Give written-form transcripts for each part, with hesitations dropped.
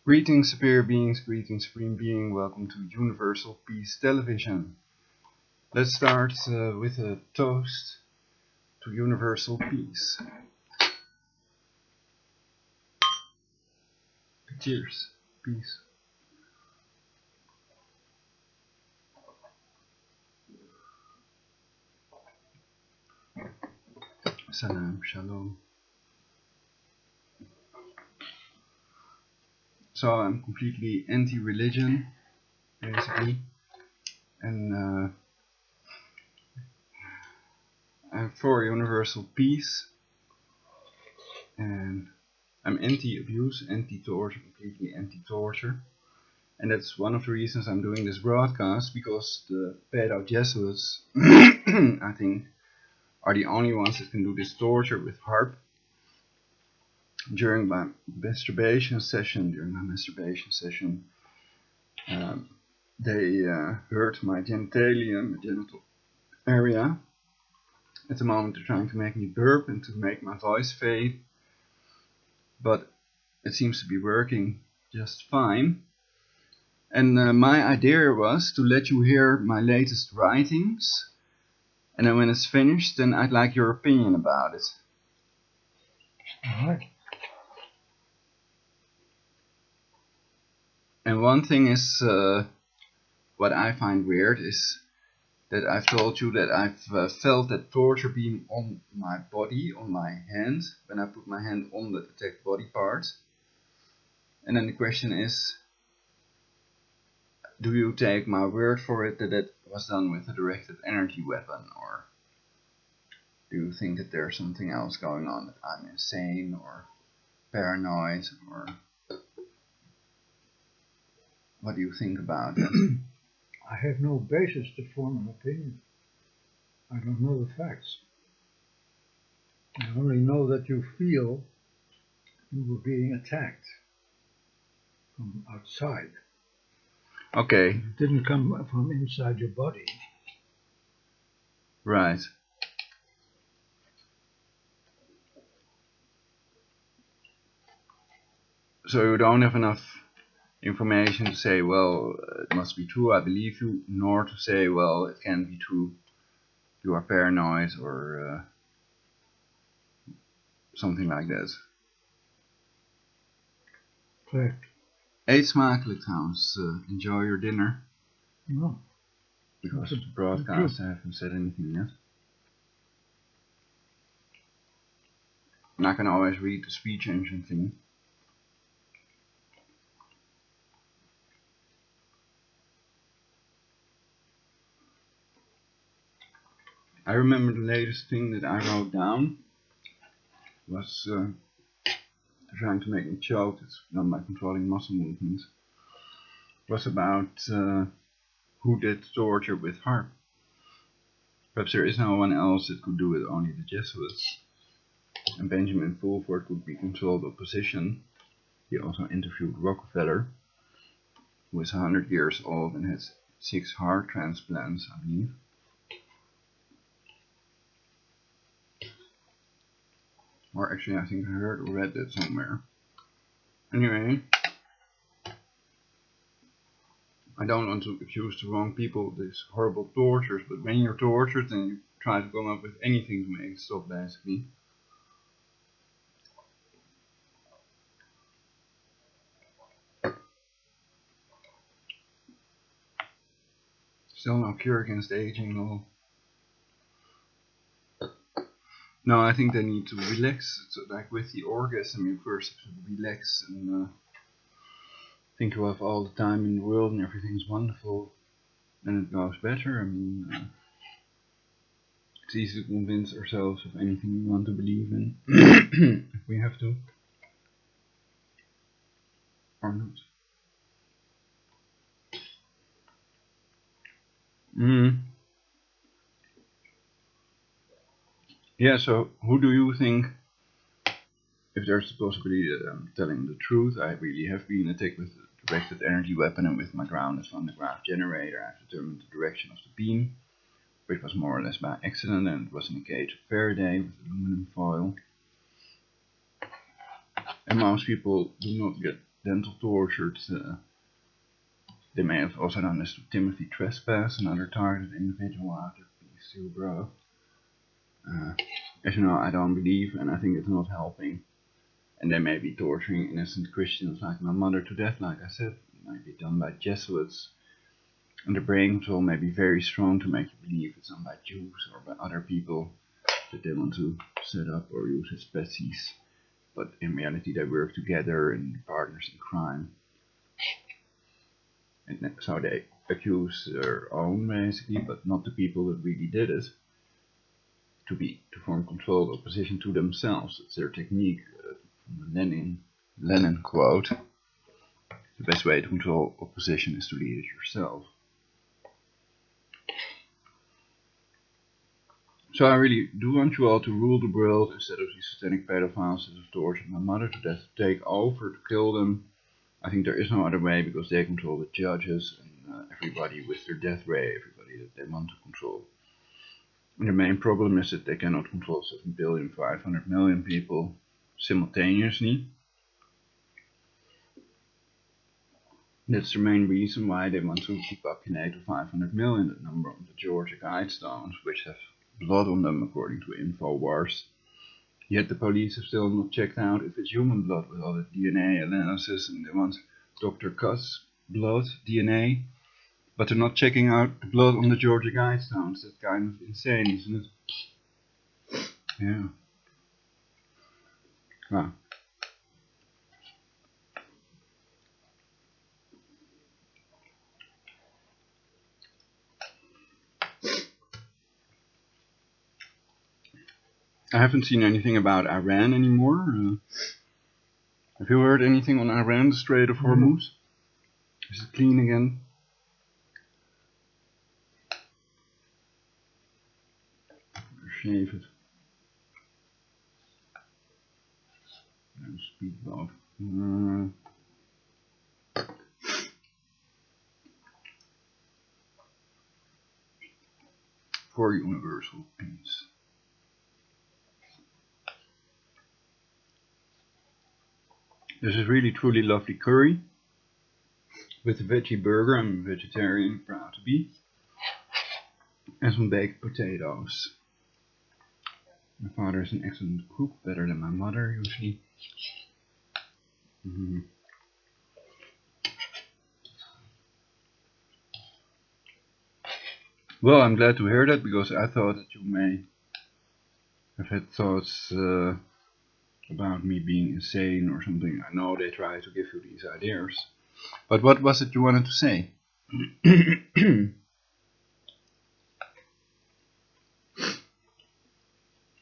Greetings, superior beings, greetings, supreme being. Welcome to Universal Peace Television. Let's start with a toast to universal peace. Cheers. Peace. Salam, shalom. So I'm completely anti-religion, basically, and I'm for universal peace, and I'm anti-abuse, anti-torture, completely anti-torture, and that's one of the reasons I'm doing this broadcast, because the pedo Jesuits, I think, are the only ones that can do this torture with Haarp. During my masturbation session, they hurt my genitalia, my genital area. At the moment they're trying to make me burp and to make my voice fade, but it seems to be working just fine. And my idea was to let you hear my latest writings, and then when it's finished, then I'd like your opinion about it. Alright. And one thing is, what I find weird is that I've told you that I've felt that torture being on my body, on my hand, when I put my hand on the attacked body part. And then the question is, do you take my word for it that it was done with a directed energy weapon, or do you think that there's something else going on, that I'm insane or paranoid, or what do you think about it? I have no basis to form an opinion. I don't know the facts. I only know that you feel you were being attacked from outside. Okay. It didn't come from inside your body. Right. So you don't have enough information to say, well, it must be true, I believe you, nor to say, well, it can't be true, you are paranoid, or something like that. Correct. Eet smakelijk trouwens. Enjoy your dinner. No. Because of the broadcast, I haven't said anything yet. And I can always read the speech engine thing. I remember the latest thing that I wrote down was trying to make me choke. It's done by controlling muscle movements. Was about who did torture with Haarp. Perhaps there is no one else that could do it, only the Jesuits. And Benjamin Fulford could be controlled opposition. He also interviewed Rockefeller, who is 100 years old and has 6 heart transplants, I believe. Or actually, I think I heard or read that somewhere. Anyway, I don't want to accuse the wrong people of these horrible tortures, but when you're tortured, then you try to come up with anything to make it stop, basically. Still no cure against aging, though. No, I think they need to relax. So, like with the orgasm, you first have to relax and think you have all the time in the world and everything's wonderful. Then it goes better. I mean, it's easy to convince ourselves of anything we want to believe in, if we have to. Or not. Yeah, so who do you think, if there's the possibility that I'm telling the truth, I really have been attacked with a directed energy weapon, and with my grounded phonograph generator I've determined the direction of the beam, which was more or less by accident, and it was in a cage of Faraday with aluminum foil. And most people do not get dental tortured. They may have also done this to Timothy Trespass, another targeted individual out of Peace to Bro. As you know, I don't believe, and I think it's not helping. And they may be torturing innocent Christians like my mother to death, like I said. It might be done by Jesuits. And the brain control may be very strong to make you believe it's done by Jews or by other people that they want to set up or use as species. But in reality, they work together and partners in crime. And so they accuse their own, basically, but not the people that really did it, to form controlled opposition to themselves. It's their technique. From the Lenin quote: the best way to control opposition is to lead it yourself. So I really do want you all to rule the world instead of these satanic pedophiles that have tortured my mother to death, to take over, to kill them. I think there is no other way, because they control the judges and everybody with their death ray, everybody that they want to control. And the main problem is that they cannot control 7,500,000,000 people simultaneously. That's the main reason why they want to keep up in 8 to 500 million, the number on the Georgia Guidestones, which have blood on them according to InfoWars. Yet the police have still not checked out if it's human blood with all the DNA analysis, and they want Dr. Cuss blood, DNA, but they're not checking out the blood on the Georgia Guidestones. That's kind of insane, isn't it? Yeah. Wow. I haven't seen anything about Iran anymore. Have you heard anything on Iran, the Strait of Hormuz? Is it clean again? Shave it. Speak about. For universal peace. This is really truly lovely curry with a veggie burger. I'm a vegetarian, proud to be. And some baked potatoes. My father is an excellent cook, better than my mother usually. Well, I'm glad to hear that, because I thought that you may have had thoughts about me being insane or something. I know they try to give you these ideas. But what was it you wanted to say?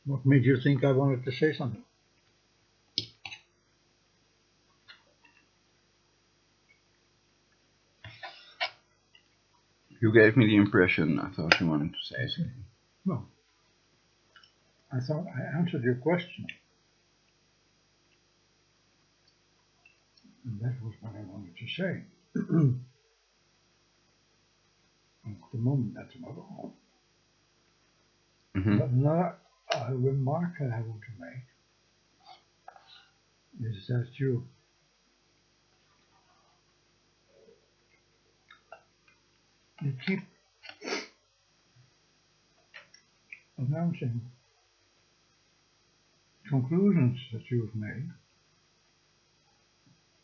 What made you think I wanted to say something? You gave me the impression I thought you wanted to say something. Well, I thought I answered your question. And that was what I wanted to say. At the moment, that's about all. But another remark that I want to make is that you keep announcing conclusions that you've made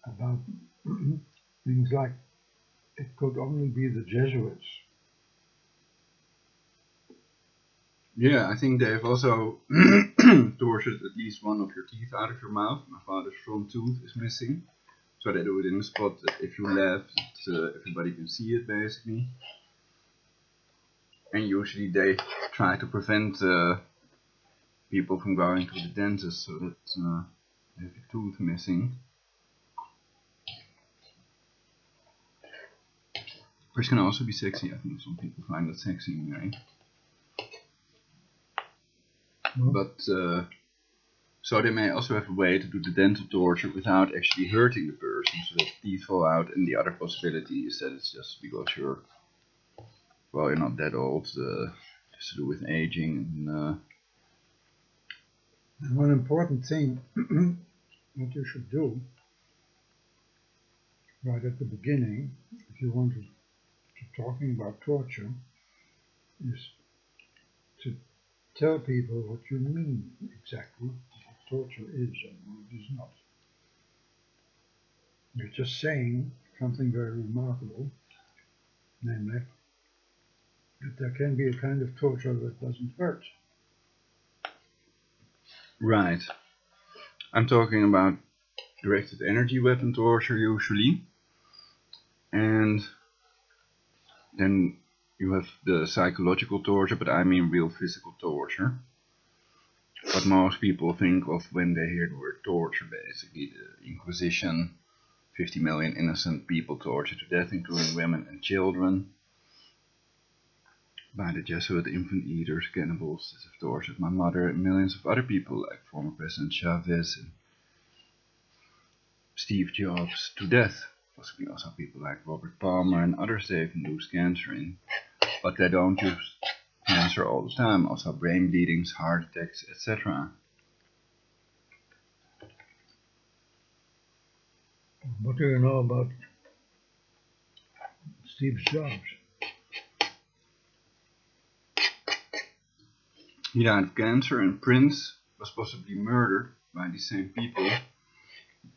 about things like it could only be the Jesuits. Yeah, I think they've also tortured at least one of your teeth out of your mouth. My father's front tooth is missing. So they do it in a spot that if you laugh, everybody can see it, basically. And usually they try to prevent people from going to the dentist so that they have a tooth missing. Which can also be sexy. I think some people find that sexy anyway. But so they may also have a way to do the dental torture without actually hurting the person, so that teeth fall out. And the other possibility is that it's just because you're not that old. Just to do with aging. And one important thing that you should do right at the beginning, if you want to talking about torture, is to tell people what you mean exactly what torture is and what it is not. You're just saying something very remarkable, namely that there can be a kind of torture that doesn't hurt. Right. I'm talking about directed energy weapon torture usually, and then you have the psychological torture, but I mean real physical torture. What most people think of when they hear the word torture, basically the Inquisition, 50 million innocent people tortured to death, including women and children, by the Jesuit infant eaters, cannibals that have tortured my mother and millions of other people like former President Chavez and Steve Jobs to death. Possibly also people like Robert Palmer and others they've induced cancer in. But they don't use cancer all the time, also brain bleedings, heart attacks, etc. What do you know about Steve Jobs? He died of cancer, and Prince was possibly murdered by the same people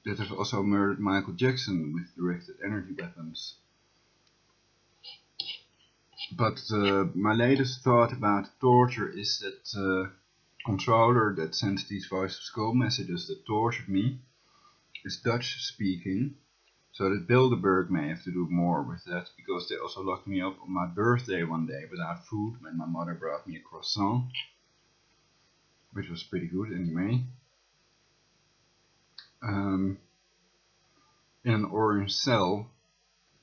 that have also murdered Michael Jackson with directed energy weapons. But my latest thought about torture is that the controller that sends these voice of skull messages that tortured me is Dutch speaking, so that Bilderberg may have to do more with that, because they also locked me up on my birthday one day without food when my mother brought me a croissant, which was pretty good anyway, in an orange cell,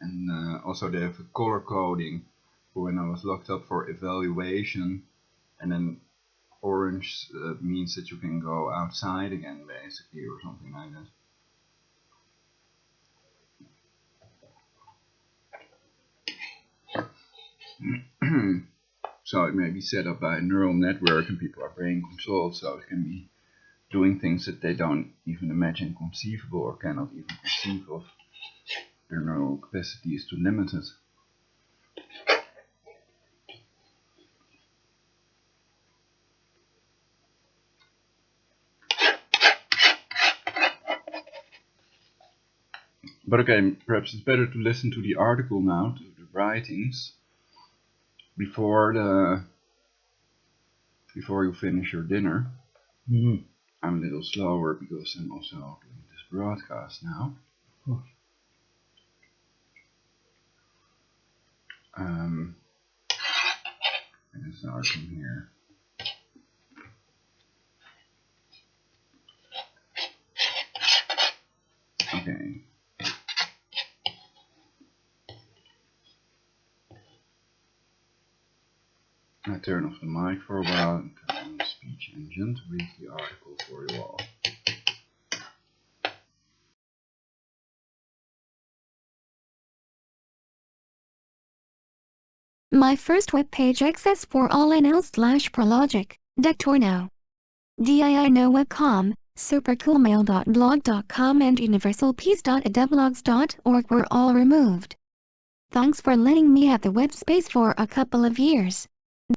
and also they have a color coding for when I was locked up for evaluation, and then orange means that you can go outside again, basically, or something like that. So it may be set up by a neural network and people are brain controlled, so it can be doing things that they don't even imagine conceivable or cannot even conceive of. Their neural capacity is too limited. But okay, perhaps it's better to listen to the article now, to the writings, before you finish your dinner. Mm-hmm. I'm a little slower because I'm also doing this broadcast now. Oh. And it's start from here. Okay. I turn off the mic for a while and turn on the speech engine to read the article for you all. My first webpage access for all NL/Prologic, Dectorno. DIINO.com, supercoolmail.blog.com and universalpeace.adeblogs.org were all removed. Thanks for letting me have the web space for a couple of years.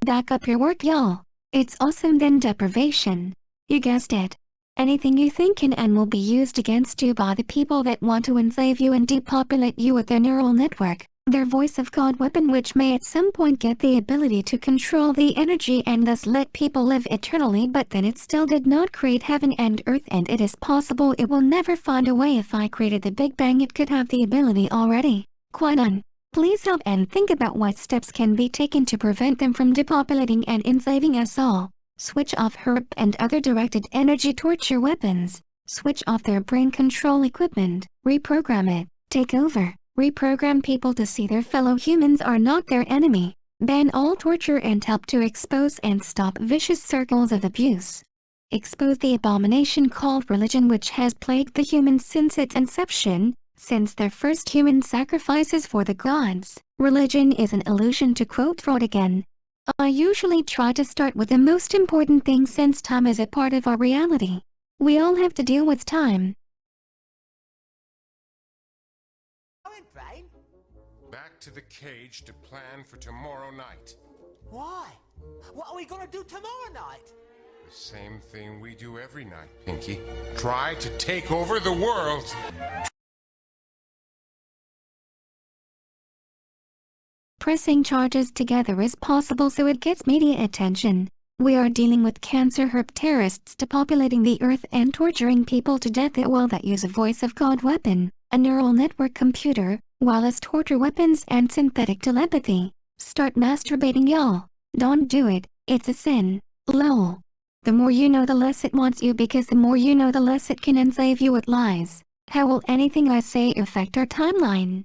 Back up your work, y'all. It's awesome than deprivation. You guessed it. Anything you think can and will be used against you by the people that want to enslave you and depopulate you with their neural network, their voice of God weapon, which may at some point get the ability to control the energy and thus let people live eternally, but then it still did not create heaven and earth, and it is possible it will never find a way. If I created the Big Bang, it could have the ability already. Quite on. Please help and think about what steps can be taken to prevent them from depopulating and enslaving us all. Switch off Haarp and other directed energy torture weapons. Switch off their brain control equipment. Reprogram it. Take over. Reprogram people to see their fellow humans are not their enemy. Ban all torture and help to expose and stop vicious circles of abuse. Expose the abomination called religion, which has plagued the humans since its inception. Since their first human sacrifices for the gods, religion is an illusion, to quote Freud again. I usually try to start with the most important thing, since time is a part of our reality. We all have to deal with time. to the cage to plan for tomorrow night. Why? What are we gonna do tomorrow night? The same thing we do every night, Pinky. Try to take over the world. Pressing charges together is possible so it gets media attention. We are dealing with cancer herp terrorists depopulating the earth and torturing people to death at will that use a voice of God weapon, a neural network computer, wireless torture weapons and synthetic telepathy. Start masturbating, y'all. Don't do it, it's a sin. Lol. The more you know the less it wants you, because the more you know the less it can enslave you with lies. How will anything I say affect our timeline?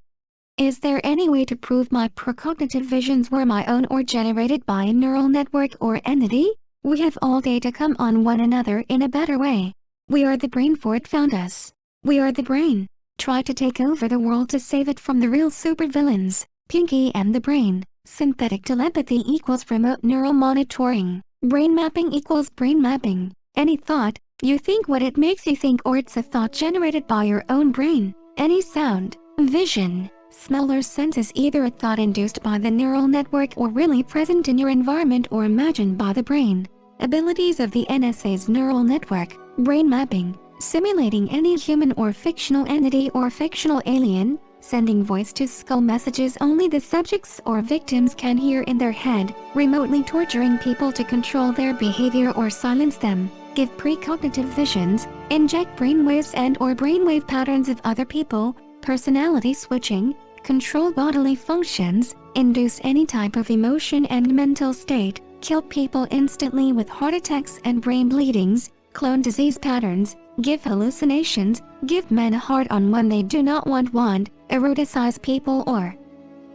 Is there any way to prove my precognitive visions were my own or generated by a neural network or entity? We have all day to come on one another in a better way. We are the brain, for it found us. We are the brain. Try to take over the world to save it from the real supervillains. Pinky and the brain. Synthetic telepathy equals remote neural monitoring. Brain mapping equals brain mapping. Any thought, you think what it makes you think, or it's a thought generated by your own brain. Any sound, vision, smell or sense is either a thought induced by the neural network or really present in your environment or imagined by the brain. Abilities of the NSA's neural network, brain mapping, simulating any human or fictional entity or fictional alien, sending voice to skull messages only the subjects or victims can hear in their head, remotely torturing people to control their behavior or silence them, give precognitive visions, inject brainwaves and or brainwave patterns of other people, personality switching, control bodily functions, induce any type of emotion and mental state, kill people instantly with heart attacks and brain bleedings, clone disease patterns, give hallucinations, give men a hard-on when they do not want, eroticize people or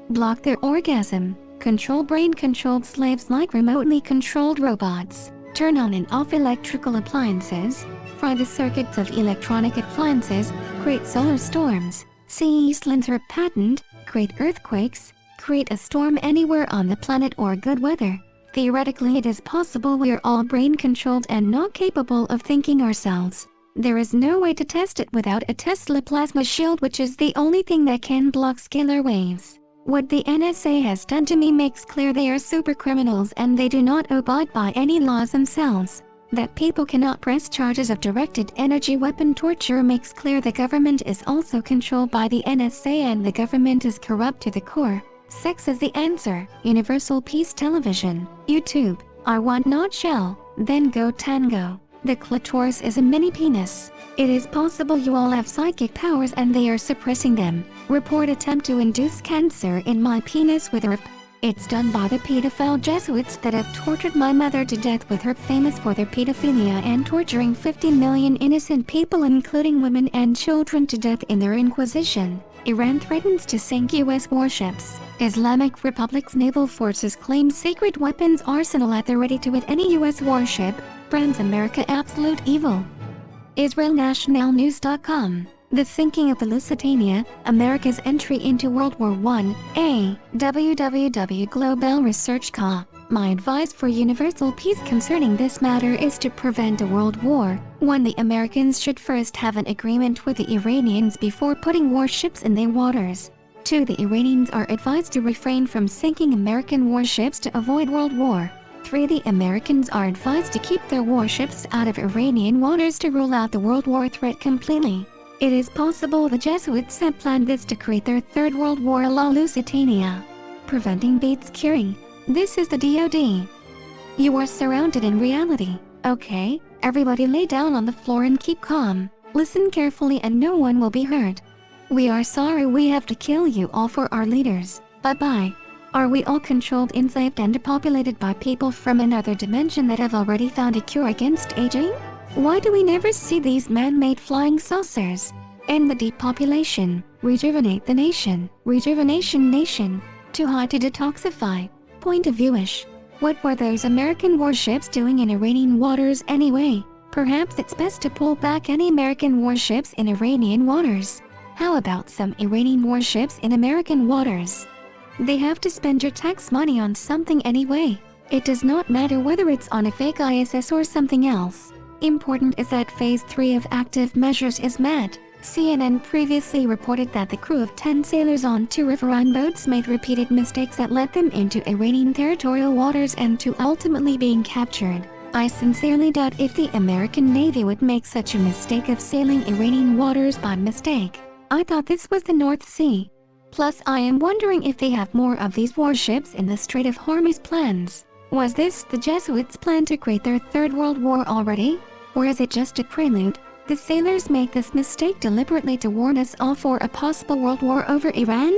block their orgasm, control brain-controlled slaves like remotely controlled robots, turn on and off electrical appliances, fry the circuits of electronic appliances, create solar storms, see Eastland's herp patent, create earthquakes, create a storm anywhere on the planet or good weather. Theoretically it is possible we are all brain-controlled and not capable of thinking ourselves. There is no way to test it without a Tesla plasma shield, which is the only thing that can block scalar waves. What the NSA has done to me makes clear they are super criminals and they do not abide by any laws themselves. That people cannot press charges of directed energy weapon torture makes clear the government is also controlled by the NSA and the government is corrupt to the core. Sex is the answer. Universal Peace Television. YouTube. I want not shall, then go tango. The clitoris is a mini penis. It is possible you all have psychic powers and they are suppressing them. Report attempt to induce cancer in my penis with herp. It's done by the pedophile Jesuits that have tortured my mother to death with herp, famous for their pedophilia and torturing 50 million innocent people including women and children to death in their Inquisition. Iran threatens to sink U.S. warships. Islamic Republic's naval forces claim secret weapons arsenal at the ready to hit any U.S. warship. Brands America absolute evil. IsraelNationalNews.com. The Sinking of the Lusitania, America's Entry into World War I. www.globalresearch.com. My advice for universal peace concerning this matter is to prevent a world war. 1. The Americans should first have an agreement with the Iranians before putting warships in their waters. 2. The Iranians are advised to refrain from sinking American warships to avoid world war. 3. The Americans are advised to keep their warships out of Iranian waters to rule out the world war threat completely. It is possible the Jesuits have planned this to create their third world war, La Lusitania. Preventing beats curing. This is the DoD. You are surrounded in reality. Okay, everybody lay down on the floor and keep calm. Listen carefully and no one will be hurt. We are sorry we have to kill you all for our leaders. Bye-bye. Are we all controlled, enslaved and depopulated by people from another dimension that have already found a cure against aging? Why do we never see these man-made flying saucers? End the depopulation. Rejuvenate the nation. Rejuvenation nation. Too high to detoxify. Point of viewish. What were those American warships doing in Iranian waters anyway? Perhaps it's best to pull back any American warships in Iranian waters. How about some Iranian warships in American waters? They have to spend your tax money on something anyway. It does not matter whether it's on a fake ISS or something else. important is that Phase 3 of active measures is met. CNN previously reported that the crew of 10 sailors on 2 riverine boats made repeated mistakes that led them into Iranian territorial waters and to ultimately being captured. I sincerely doubt if the American Navy would make such a mistake of sailing Iranian waters by mistake. I thought this was the North Sea. Plus, I am wondering if they have more of these warships in the Strait of Hormuz plans. Was this the Jesuits' plan to create their Third World War already? Or is it just a prelude? The sailors make this mistake deliberately to warn us all for a possible world war over Iran?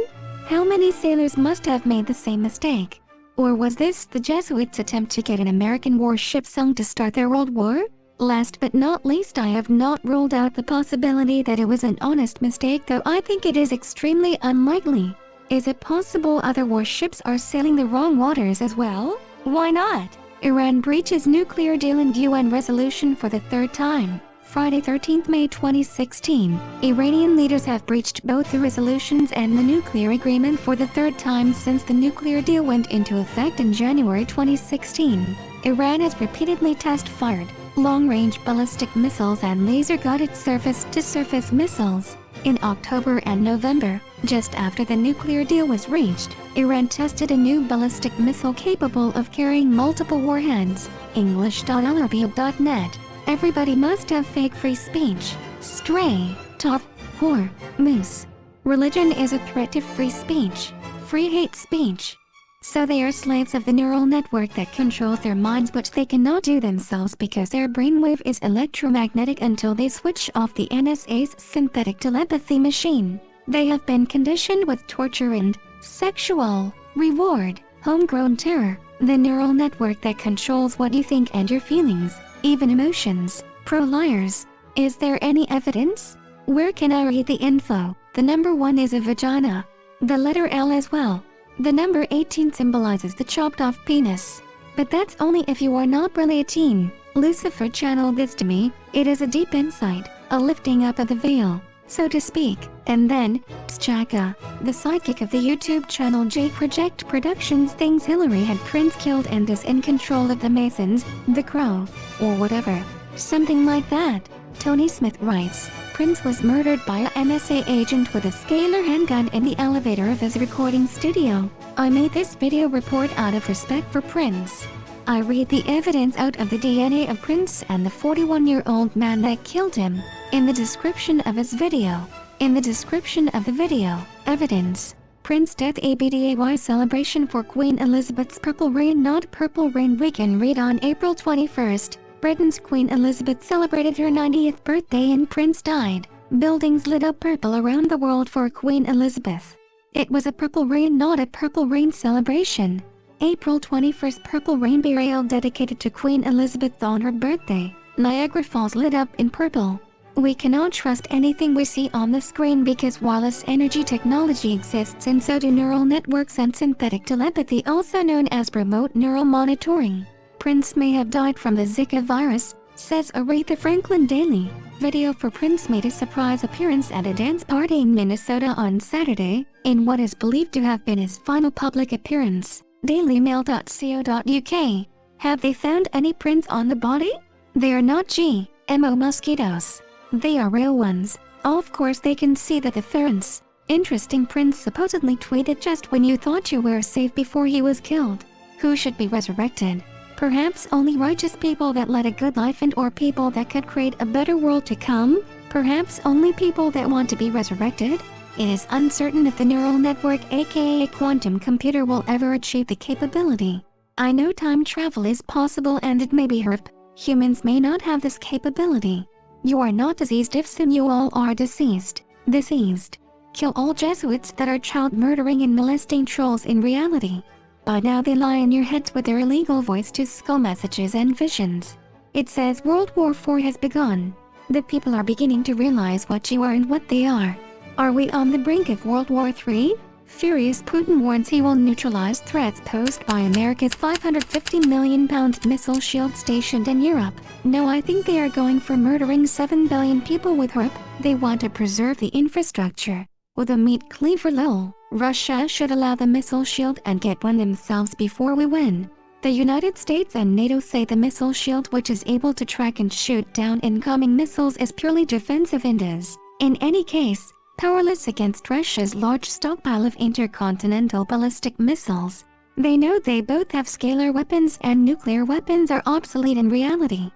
How many sailors must have made the same mistake? Or was this the Jesuits' attempt to get an American warship sunk to start their world war? Last but not least, I have not ruled out the possibility that it was an honest mistake, though I think it is extremely unlikely. Is it possible other warships are sailing the wrong waters as well? Why not? Iran breaches nuclear deal and UN resolution for the third time. Friday 13 May 2016, Iranian leaders have breached both the resolutions and the nuclear agreement for the third time since the nuclear deal went into effect in January 2016. Iran has repeatedly test-fired long-range ballistic missiles and laser-guided surface-to-surface missiles. In October and November, just after the nuclear deal was reached, Iran tested a new ballistic missile capable of carrying multiple warheads. English.alarabia.net. Everybody must have fake free speech. Stray, tough, whore, moose. Religion is a threat to free speech. Free hate speech. So they are slaves of the neural network that controls their minds, which they cannot do themselves because their brainwave is electromagnetic until they switch off the NSA's synthetic telepathy machine. They have been conditioned with torture and sexual reward, homegrown terror, the neural network that controls what you think and your feelings, even emotions. Pro-liars. Is there any evidence? Where can I read the info? The number 1 is a vagina. The letter L as well. The number 18 symbolizes the chopped off penis. But that's only if you are not really a teen. Lucifer channeled this to me. It is a deep insight, a lifting up of the veil, so to speak. And then, Pschaka, the sidekick of the YouTube channel J Project Productions, thinks Hillary had Prince killed and is in control of the Masons, the Crow, or whatever. Something like that. Tony Smith writes, Prince was murdered by a NSA agent with a scalar handgun in the elevator of his recording studio. I made this video report out of respect for Prince. I read the evidence out of the DNA of Prince and the 41-year-old man that killed him. In the description of his video. In the description of the video, evidence. Prince death ABDAY celebration for Queen Elizabeth's Purple Rain, not Purple Rain weekend. Read on April 21st. Britain's Queen Elizabeth celebrated her 90th birthday and Prince died. Buildings lit up purple around the world for Queen Elizabeth. It was a purple rain, not a purple rain celebration. April 21st, Purple Rain burial dedicated to Queen Elizabeth on her birthday. Niagara Falls lit up in purple. We cannot trust anything we see on the screen because wireless energy technology exists, and so do neural networks and synthetic telepathy, also known as remote neural monitoring. Prince may have died from the Zika virus, says Aretha Franklin Daily. Video for Prince made a surprise appearance at a dance party in Minnesota on Saturday, in what is believed to have been his final public appearance. dailymail.co.uk. Have they found any prints on the body? They are not GMO mosquitoes. They are real ones. Of course they can see the difference. Interesting. Prince supposedly tweeted just when you thought you were safe before he was killed. Who should be resurrected? Perhaps only righteous people that led a good life and or people that could create a better world to come? Perhaps only people that want to be resurrected? It is uncertain if the neural network, aka a quantum computer, will ever achieve the capability. I know time travel is possible and it may be Haarp. Humans may not have this capability. You are not diseased if soon you all are deceased. Diseased. Kill all Jesuits that are child murdering and molesting trolls in reality. By now they lie in your heads with their illegal voice to skull messages and visions. It says World War IV has begun. The people are beginning to realize what you are and what they are. Are we on the brink of World War III? Furious Putin warns he will neutralize threats posed by America's £550 million missile shield stationed in Europe. No, I think they are going for murdering 7 billion people with Haarp. They want to preserve the infrastructure. With a meat cleaver lol. Russia should allow the missile shield and get one themselves before we win. The United States and NATO say the missile shield, which is able to track and shoot down incoming missiles, is purely defensive and is, in any case, powerless against Russia's large stockpile of intercontinental ballistic missiles. They know they both have scalar weapons, and nuclear weapons are obsolete in reality.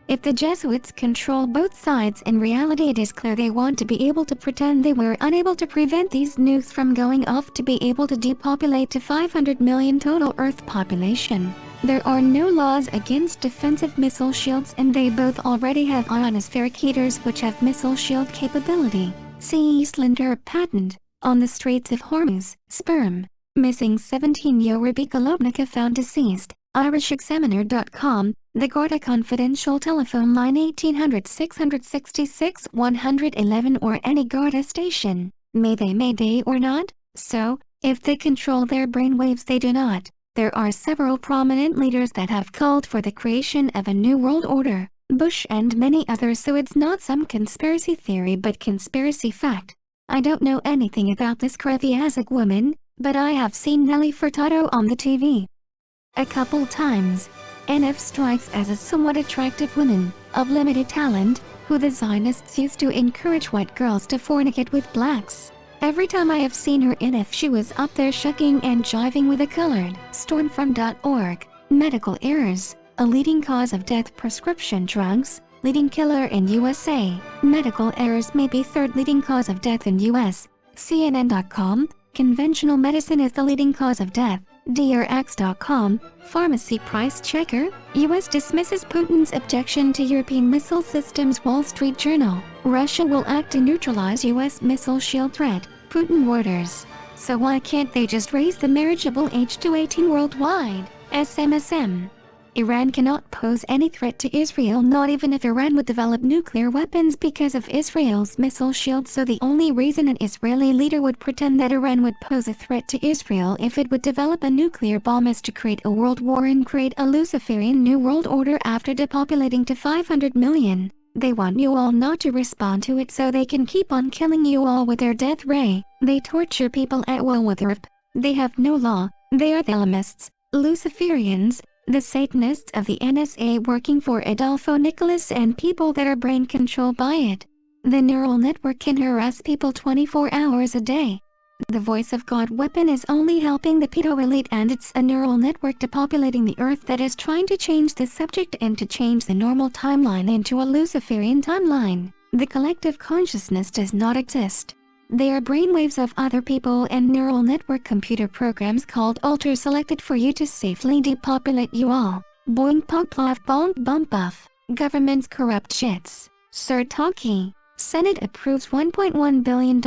If the Jesuits control both sides, in reality it is clear they want to be able to pretend they were unable to prevent these nukes from going off to be able to depopulate to 500 million total Earth population. There are no laws against defensive missile shields, and they both already have ionospheric heaters which have missile shield capability. See Eastland Haarp patent, on the Straits of Hormuz. Sperm. Missing 17-year-old Rebecca Lobnica found deceased. IrishExaminer.com, the Garda Confidential telephone line 1800-666-111 or any Garda station. Mayday or not? So, if they control their brainwaves, they do not. There are several prominent leaders that have called for the creation of a new world order, Bush and many others, so it's not some conspiracy theory but conspiracy fact. I don't know anything about this crazy-ass woman, but I have seen Nelly Furtado on the TV a couple times. NF strikes as a somewhat attractive woman, of limited talent, who the Zionists used to encourage white girls to fornicate with blacks. Every time I have seen her in NF, she was up there shucking and jiving with a colored. Stormfront.org. Medical errors, a leading cause of death. Prescription drugs, leading killer in USA. Medical errors may be third leading cause of death in US. CNN.com. Conventional medicine is the leading cause of death. DRX.com, Pharmacy Price Checker, US dismisses Putin's objection to European missile systems. Wall Street Journal, Russia will act to neutralize US missile shield threat, Putin orders. So why can't they just raise the marriageable age to 18 worldwide? SMSM. Iran cannot pose any threat to Israel, not even if Iran would develop nuclear weapons, because of Israel's missile shield. So the only reason an Israeli leader would pretend that Iran would pose a threat to Israel if it would develop a nuclear bomb is to create a world war and create a Luciferian new world order after depopulating to 500 million. They want you all not to respond to it so they can keep on killing you all with their death ray. They torture people at will with Haarp. They have no law. They are the Elamists, Luciferians, the Satanists of the NSA working for Adolfo Nicholas and people that are brain controlled by it. The neural network can harass people 24 hours a day. The voice of God weapon is only helping the pedo elite, and it's a neural network depopulating the earth that is trying to change the subject and to change the normal timeline into a Luciferian timeline. The collective consciousness does not exist. They are brainwaves of other people and neural network computer programs called alters selected for you to safely depopulate you all. Boing pop plof bonk bump buff. Government's corrupt shits. Sir Talkie. Senate approves $1.1 billion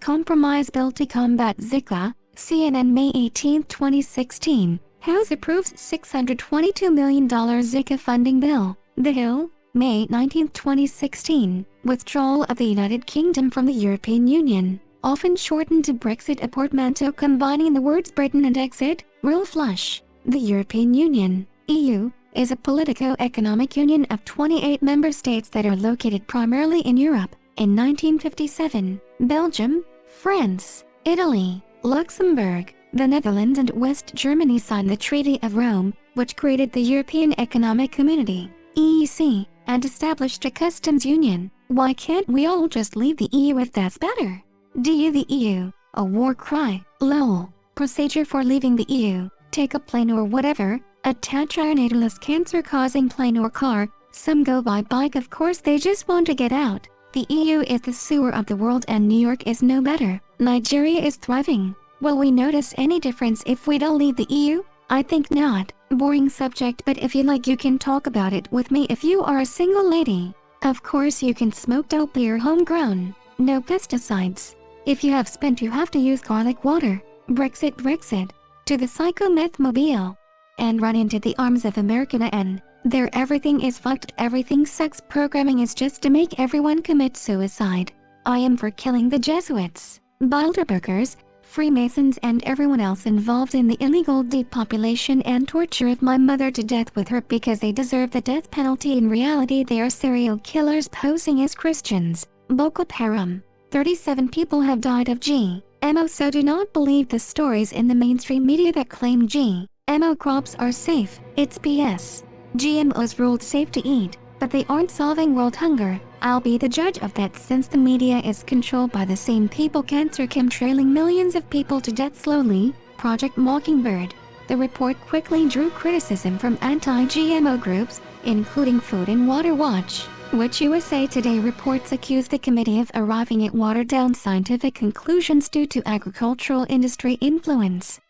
compromise bill to combat Zika. CNN May 18, 2016. House approves $622 million Zika funding bill. The Hill. May 19, 2016. Withdrawal of the United Kingdom from the European Union, often shortened to Brexit, a portmanteau combining the words Britain and exit. Real flush. The European Union, EU, is a politico-economic union of 28 member states that are located primarily in Europe. In 1957, Belgium, France, Italy, Luxembourg, the Netherlands and West Germany signed the Treaty of Rome, which created the European Economic Community, EEC, and established a customs union. Why can't we all just leave the EU if that's better? DU the EU, a war cry. LOL. Procedure for leaving the EU. Take a plane or whatever, attach iron-atorless cancer-causing plane or car. Some go by bike, of course they just want to get out. The EU is the sewer of the world and New York is no better. Nigeria is thriving. Will we notice any difference if we don't leave the EU? I think not. Boring subject, but if you like you can talk about it with me if you are a single lady. Of course you can smoke dope beer homegrown. No pesticides. If you have spent you have to use garlic water. Brexit. To the psychomethmobile. And run into the arms of American and there everything is fucked, everything sucks. Programming is just to make everyone commit suicide. I am for killing the Jesuits, Bilderbergers, Freemasons and everyone else involved in the illegal depopulation and torture of my mother to death with her because they deserve the death penalty. In reality they are serial killers posing as Christians. Boko Haram. 37 people have died of GMO, so do not believe the stories in the mainstream media that claim GMO GMO crops are safe. It's BS. GMOs ruled safe to eat, but they aren't solving world hunger. I'll be the judge of that since the media is controlled by the same people cancer chemtrailing millions of people to death slowly. Project Mockingbird. The report quickly drew criticism from anti-GMO groups, including Food and Water Watch, which USA Today reports accused the committee of arriving at watered-down scientific conclusions due to agricultural industry influence.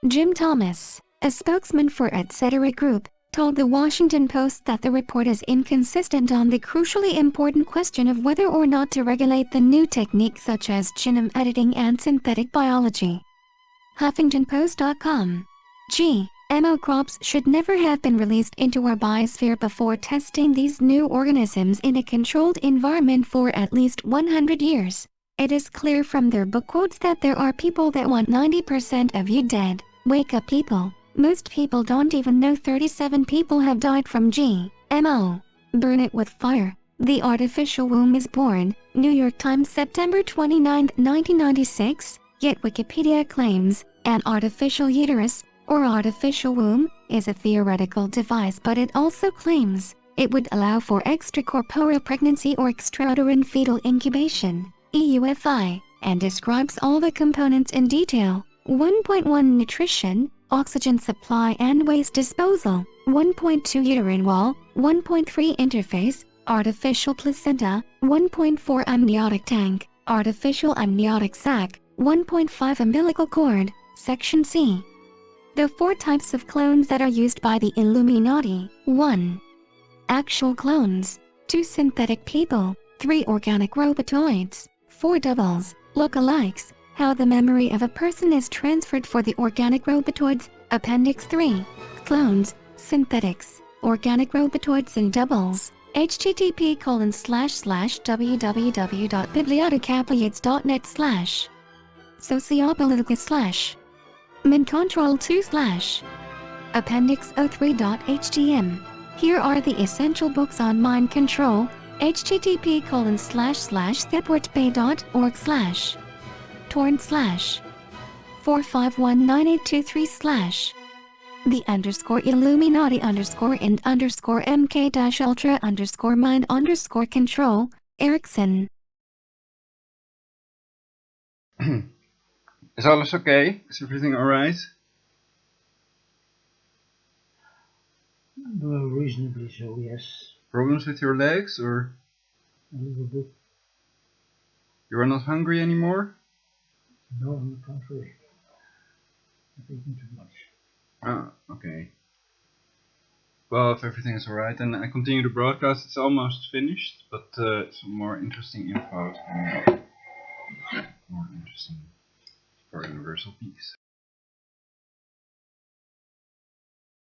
Jim Thomas, a spokesman for Etc. Group, told the Washington Post that the report is inconsistent on the crucially important question of whether or not to regulate the new techniques such as genome editing and synthetic biology. HuffingtonPost.com. GMO crops should never have been released into our biosphere before testing these new organisms in a controlled environment for at least 100 years. It is clear from their book quotes that there are people that want 90% of you dead. Wake up, people. Most people don't even know 37 people have died from GMO. Burn it with fire. The artificial womb is born. New York Times, September 29, 1996. Yet Wikipedia claims an artificial uterus, or artificial womb, is a theoretical device, but it also claims it would allow for extracorporeal pregnancy or extrauterine fetal incubation, EUFI, and describes all the components in detail. 1.1 Nutrition, oxygen supply and waste disposal. 1.2 Uterine wall. 1.3 Interface, artificial placenta. 1.4 Amniotic tank, artificial amniotic sac. 1.5 Umbilical cord. Section C. The 4 types of clones that are used by the Illuminati. 1. Actual clones. 2 synthetic people. 3 organic robotoids. 4 doubles, lookalikes. How the memory of a person is transferred for the organic robotoids. Appendix 3. Clones, synthetics, organic robotoids and doubles. http://www.bibliotecapliates.net/ Sociopolitica/ MinControl2/ Appendix 03.htm. Here are the essential books on mind control. http://theportbay.org/ torrent/ 4519823/ the_Illuminati_and_MK-ultra_mind_control, Ericsson. Is alles okay? Is everything alright? Well, reasonably so, yes. Problems with your legs, or A little bit. you are not hungry anymore? No, on the contrary. I've eaten too much. Ah, okay. Well, if everything is alright, then I continue the broadcast. It's almost finished, but some more interesting info is coming up. More interesting for Universal Peace.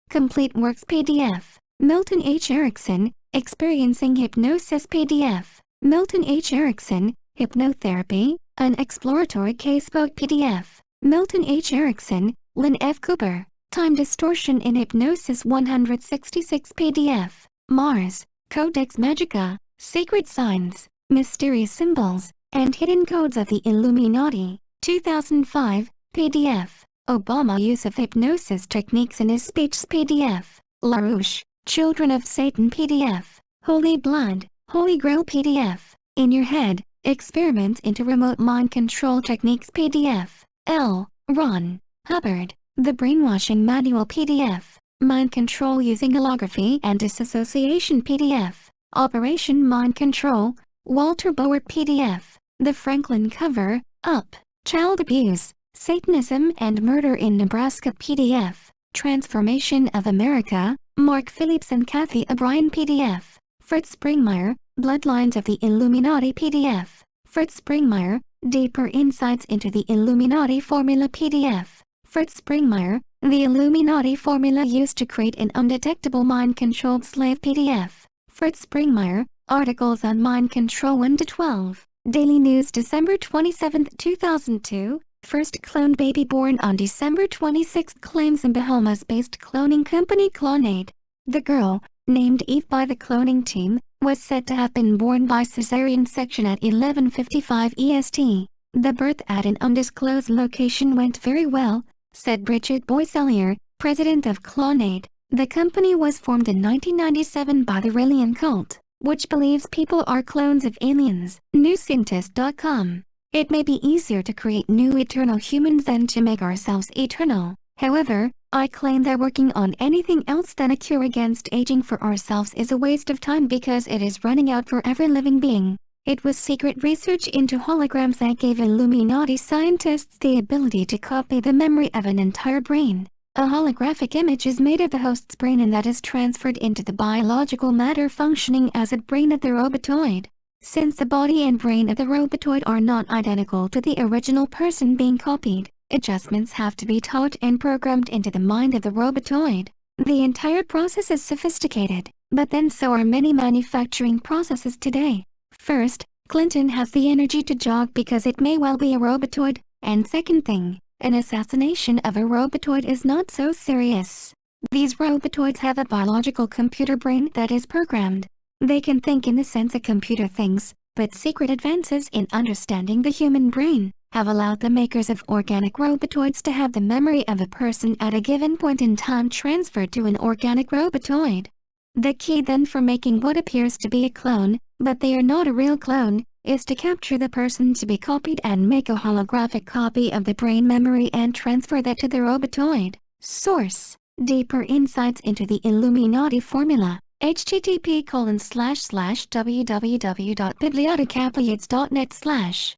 Complete Works PDF. Milton H. Erickson, Experiencing Hypnosis PDF. Milton H. Erickson, Hypnotherapy, an Exploratory Casebook PDF. Milton H. Erickson, Lynn F. Cooper, Time Distortion in Hypnosis 166 PDF. Mars, Codex Magica, Sacred Signs, Mysterious Symbols, and Hidden Codes of the Illuminati, 2005, PDF. Obama Use of Hypnosis Techniques in His Speech PDF. LaRouche, Children of Satan PDF. Holy Blood, Holy Grail PDF. In Your Head, Experiments into Remote Mind Control Techniques PDF. L. Ron Hubbard, The Brainwashing Manual PDF. Mind Control Using Holography and Disassociation PDF. Operation Mind Control, Walter Bower PDF. The Franklin Cover, Up, Child Abuse, Satanism and Murder in Nebraska PDF. Transformation of America, Mark Phillips and Kathy O'Brien PDF. Fritz Springmeier, Bloodlines of the Illuminati PDF. Fritz Springmeier, Deeper Insights into the Illuminati Formula PDF. Fritz Springmeier, The Illuminati Formula Used to Create an Undetectable Mind-Controlled Slave PDF. Fritz Springmeier, Articles on Mind Control 1-12. Daily News December 27, 2002. First cloned baby born on December 26 claims in Bahamas-based cloning company Clonate. The girl, named Eve by the cloning team, was said to have been born by cesarean section at 11:55 EST. The birth at an undisclosed location went very well, said Bridget Boycellier, president of Clonade. The company was formed in 1997 by the Raelian cult, which believes people are clones of aliens. NewScientist.com. It may be easier to create new eternal humans than to make ourselves eternal. However, I claim that working on anything else than a cure against aging for ourselves is a waste of time because it is running out for every living being. It was secret research into holograms that gave Illuminati scientists the ability to copy the memory of an entire brain. A holographic image is made of the host's brain and that is transferred into the biological matter functioning as a brain of the robotoid. Since the body and brain of the robotoid are not identical to the original person being copied, adjustments have to be taught and programmed into the mind of the robotoid. The entire process is sophisticated, but then so are many manufacturing processes today. First, Clinton has the energy to jog because it may well be a robotoid, and second thing, an assassination of a robotoid is not so serious. These robotoids have a biological computer brain that is programmed. They can think in the sense a computer thinks, but secret advances in understanding the human brain have allowed the makers of organic robotoids to have the memory of a person at a given point in time transferred to an organic robotoid. The key then for making what appears to be a clone, but they are not a real clone, is to capture the person to be copied and make a holographic copy of the brain memory and transfer that to the robotoid. Source: Deeper Insights into the Illuminati Formula. http://www.bibliotecapliates.net/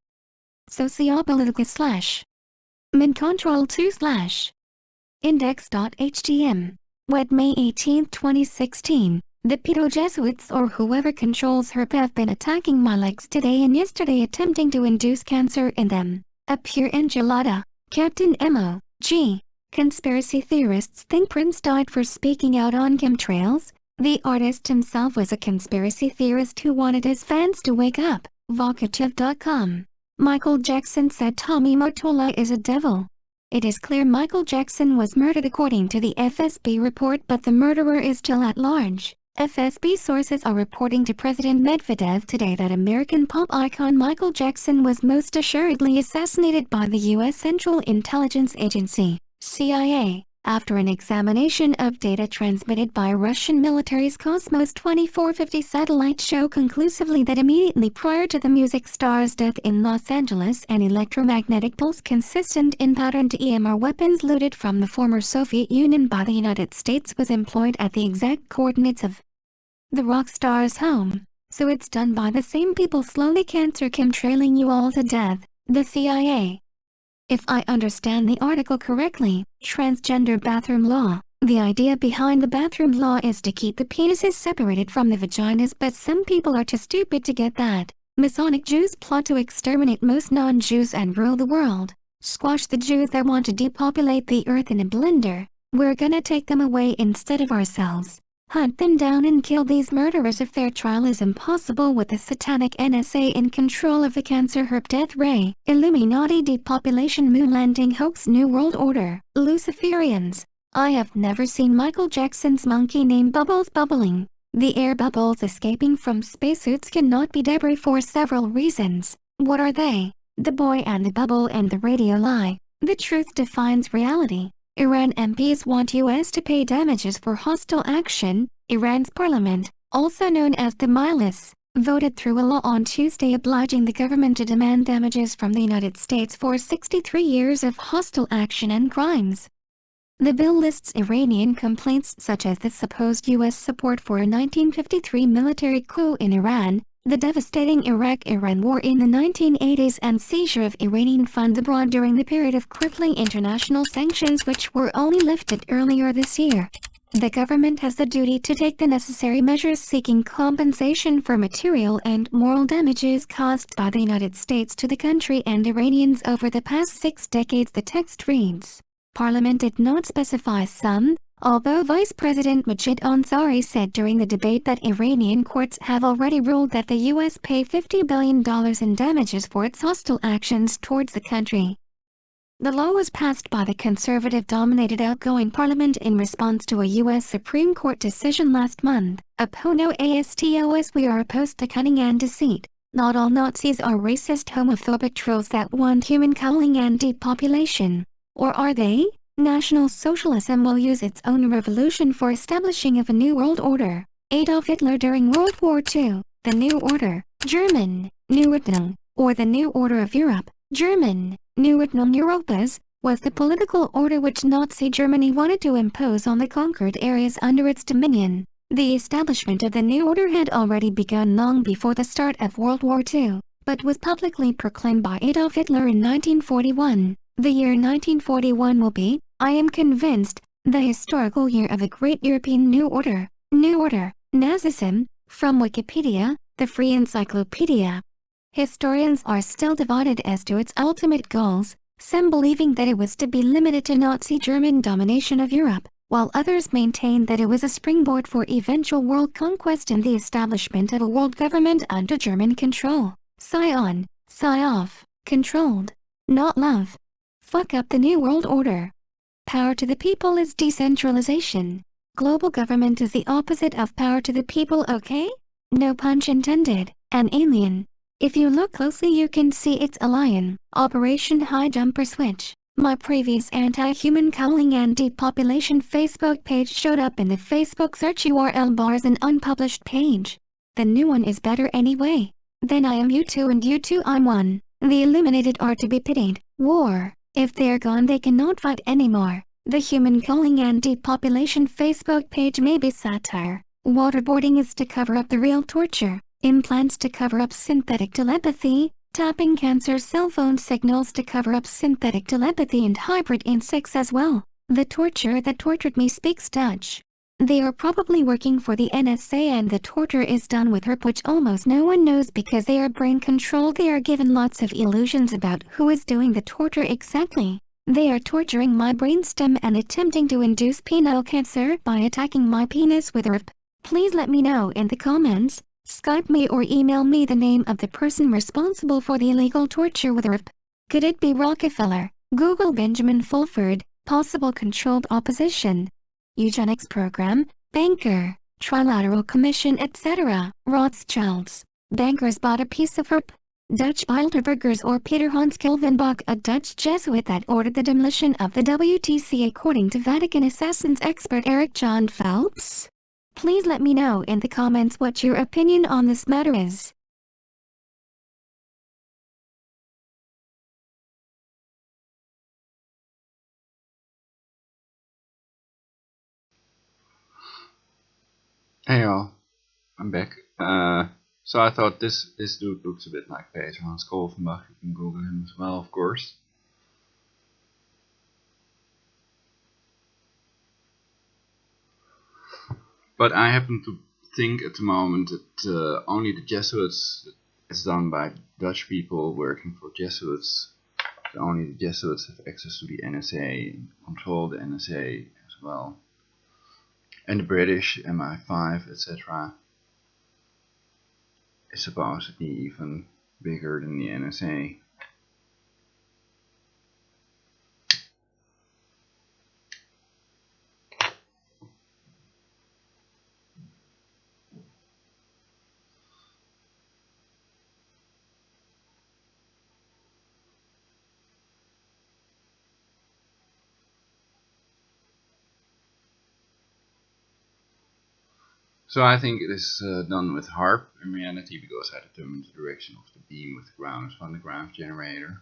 Sociopolitica/ Mincontrol2/ Index.htm. Wed May 18, 2016. The pedo-Jesuits or whoever controls Haarp have been attacking my legs today and yesterday attempting to induce cancer in them. A pure enchilada. Captain M.O.G. Conspiracy theorists think Prince died for speaking out on chemtrails. The artist himself was a conspiracy theorist who wanted his fans to wake up. Vocative.com. Michael Jackson said Tommy Mottola is a devil. It is clear Michael Jackson was murdered according to the FSB report, but the murderer is still at large. FSB sources are reporting to President Medvedev today that American pop icon Michael Jackson was most assuredly assassinated by the U.S. Central Intelligence Agency, CIA, after an examination of data transmitted by Russian military's Cosmos 2450 satellite show conclusively that immediately prior to the music star's death in Los Angeles, an electromagnetic pulse consistent in pattern to EMR weapons looted from the former Soviet Union by the United States was employed at the exact coordinates of the rock star's home. So it's done by the same people slowly cancer chemtrailing you all to death, the CIA. If I understand the article correctly, transgender bathroom law. The idea behind the bathroom law is to keep the penises separated from the vaginas, but some people are too stupid to get that. Masonic Jews plot to exterminate most non-Jews and rule the world. Squash the Jews that want to depopulate the earth in a blender. We're gonna take them away instead of ourselves. Hunt them down and kill these murderers. A fair trial is impossible with the satanic NSA in control of the cancer Haarp death ray. Illuminati depopulation moon landing hoax New World Order. Luciferians. I have never seen Michael Jackson's monkey named Bubbles bubbling. The air bubbles escaping from spacesuits cannot be debris for several reasons. What are they? The boy and the bubble and the radio lie. The truth defines reality. Iran MPs want U.S. to pay damages for hostile action. Iran's parliament, also known as the Majlis, voted through a law on Tuesday obliging the government to demand damages from the United States for 63 years of hostile action and crimes. The bill lists Iranian complaints such as the supposed U.S. support for a 1953 military coup in Iran, the devastating Iraq-Iran war in the 1980s, and seizure of Iranian funds abroad during the period of crippling international sanctions which were only lifted earlier this year. The government has the duty to take the necessary measures seeking compensation for material and moral damages caused by the United States to the country and Iranians over the past 6 decades, the text reads. Parliament did not specify sum, although Vice President Majid Ansari said during the debate that Iranian courts have already ruled that the U.S. pay $50 billion in damages for its hostile actions towards the country. The law was passed by the conservative-dominated outgoing parliament in response to a U.S. Supreme Court decision last month. Oppono astos, we are opposed to cunning and deceit. Not all Nazis are racist homophobic trolls that want human culling and depopulation. Or are they? National Socialism will use its own revolution for establishing of a new world order. Adolf Hitler during World War II, the New Order, German, New Ordnung, or the New Order of Europe, German, New Ordnung Europas, was the political order which Nazi Germany wanted to impose on the conquered areas under its dominion. The establishment of the New Order had already begun long before the start of World War II, but was publicly proclaimed by Adolf Hitler in 1941. The year 1941 will be, I am convinced, the historical year of a great European New Order. New Order, Nazism, from Wikipedia, the free encyclopedia. Historians are still divided as to its ultimate goals, some believing that it was to be limited to Nazi German domination of Europe, while others maintain that it was a springboard for eventual world conquest and the establishment of a world government under German control. Sigh on, sigh off, controlled, not love. Fuck up the New World Order. Power to the people is decentralization. Global government is the opposite of power to the people, okay? No pun intended. An alien. If you look closely you can see it's a lion. Operation High Jumper Switch. My previous anti-human culling and depopulation Facebook page showed up in the Facebook search URL bar as an unpublished page. The new one is better anyway. Then I am you two and you two I'm one. The illuminated are to be pitied. War. If they're gone they cannot fight anymore. The human culling and depopulation Facebook page may be satire. Waterboarding is to cover up the real torture. Implants to cover up synthetic telepathy. Tapping cancer cell phone signals to cover up synthetic telepathy and hybrid insects as well. The torture that tortured me speaks Dutch. They are probably working for the NSA and the torture is done with Haarp, which almost no one knows because they are brain controlled. They are given lots of illusions about who is doing the torture exactly. They are torturing my brainstem and attempting to induce penile cancer by attacking my penis with Haarp. Please let me know in the comments, Skype me or email me the name of the person responsible for the illegal torture with Haarp. Could it be Rockefeller, Google, Benjamin Fulford, possible controlled opposition, eugenics program, banker, trilateral commission, etc. Rothschilds. Bankers bought a piece of Haarp. Dutch Bilderbergers or Peter Hans Kilvenbach, a Dutch Jesuit that ordered the demolition of the WTC according to Vatican assassins expert Eric John Phelps? Please let me know in the comments what your opinion on this matter is. Hey y'all, I'm back. So I thought this dude looks a bit like Peter Hans Kolvenbach. You can Google him as well, of course. But I happen to think at the moment that only the Jesuits, it's done by Dutch people working for Jesuits. So only the Jesuits have access to the NSA and control the NSA as well. And the British, MI5, etc. is supposedly even bigger than the NSA. So I think it is done with Haarp in reality because I determined the direction of the beam with the ground van the graph generator.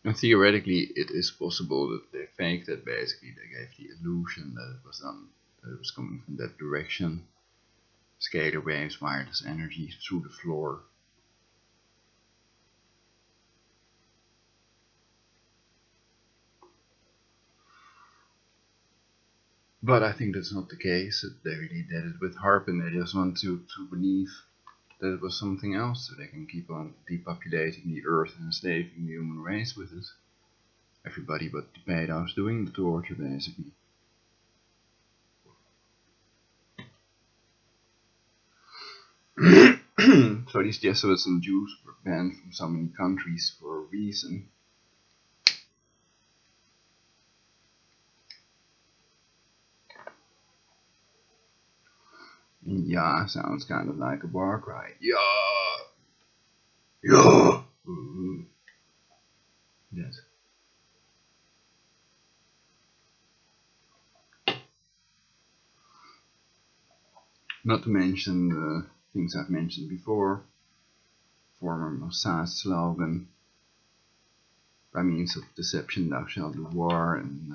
And theoretically it is possible that they faked it. Basically they gave the illusion that it was done, that it was coming from that direction. Scalar waves, wireless energy through the floor. But I think that's not the case. They really did it with Haarp and they just want to believe that it was something else so they can keep on depopulating the earth and enslaving the human race with it. Everybody but the pedos doing the torture basically. So these Jesuits and Jews were banned from so many countries for a reason. Yeah sounds kind of like a war cry. Yeah! Yeah! Yes. Not to mention the things I've mentioned before. Former Mossad slogan, by means of deception thou shalt do war, and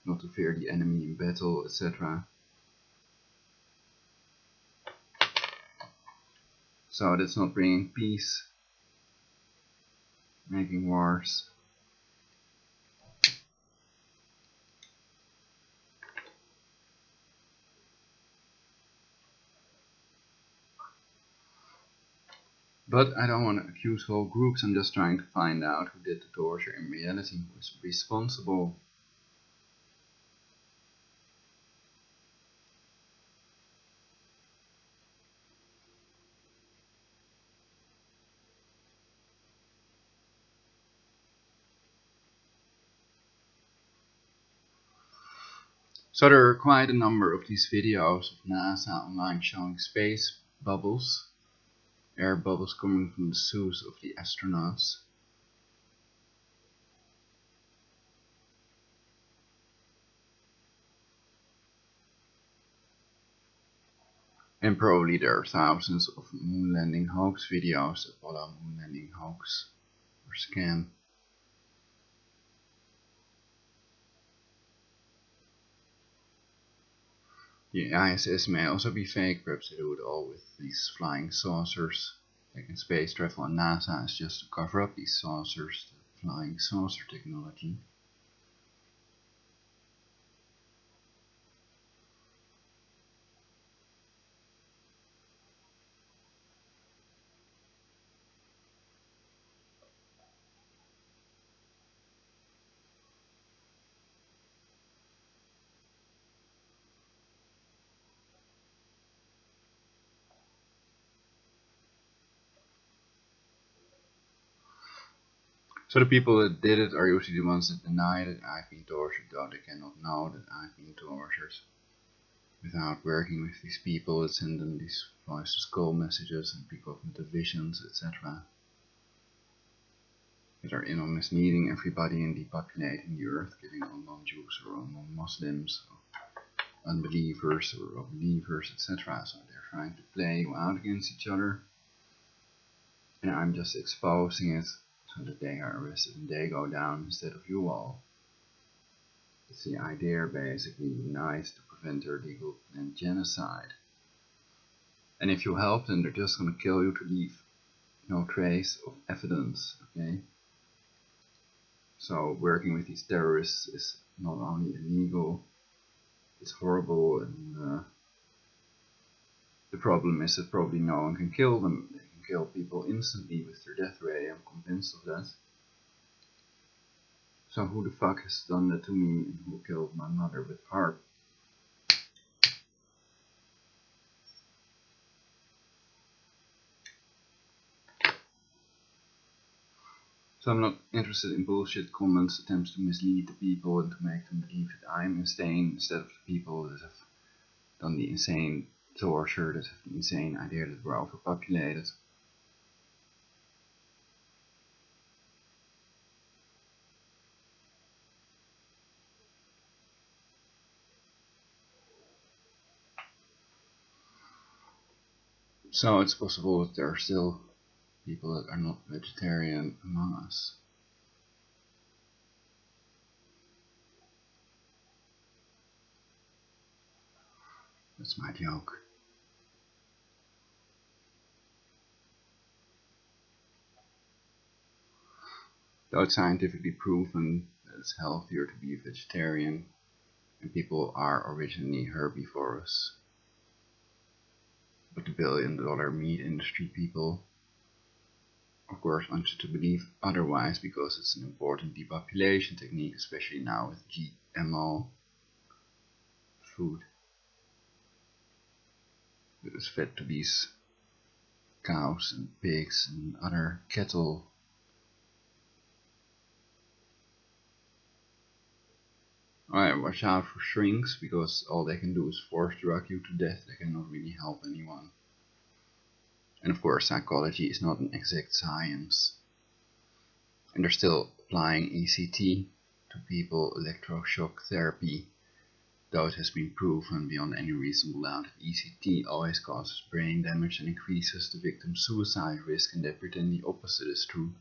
not to fear the enemy in battle, etc. So that's not bringing peace, making wars. But I don't want to accuse whole groups, I'm just trying to find out who did the torture in reality, who is responsible. So there are quite a number of these videos of NASA online showing space bubbles, air bubbles coming from the suits of the astronauts. And probably there are thousands of moon landing hoax videos, Apollo moon landing hoax or scam. The ISS may also be fake, perhaps they do it all with these flying saucers. Taking space travel on NASA is just to cover up these saucers, the flying saucer technology. So the people that did it are usually the ones that deny that I've been tortured, though they cannot know that I've been tortured. Without working with these people that send them these voice to skull messages and precognitive visions, etc. That are in on misleading everybody and depopulating the earth, killing all non-Jews or all non-Muslims, or unbelievers or believers, etc. So they're trying to play you out against each other. And I'm just exposing it so that they are arrested and they go down instead of you all. It's the idea basically unites to prevent their legal planned genocide. And if you help them, they're just gonna kill you to leave no trace of evidence, okay? So working with these terrorists is not only illegal, it's horrible, and the problem is that probably no one can kill them. They can kill people instantly with their death ray, I'm convinced of that. So who the fuck has done that to me, and who killed my mother with Haarp? So I'm not interested in bullshit comments, attempts to mislead the people and to make them believe that I'm insane instead of the people that have done the insane torture, that have the insane idea that we're overpopulated. So it's possible that there are still people that are not vegetarian among us. That's my joke. Though it's scientifically proven that it's healthier to be a vegetarian, and people are originally herbivores. But the billion-dollar meat industry people, of course, want you to believe otherwise because it's an important depopulation technique, especially now with GMO food that is fed to these cows and pigs and other cattle. Alright, watch out for shrinks, because all they can do is force drug you to death. They cannot really help anyone. And of course, psychology is not an exact science. And they're still applying ECT to people, electroshock therapy. Though it has been proven beyond any reasonable doubt that ECT always causes brain damage and increases the victim's suicide risk, and they pretend the opposite is true.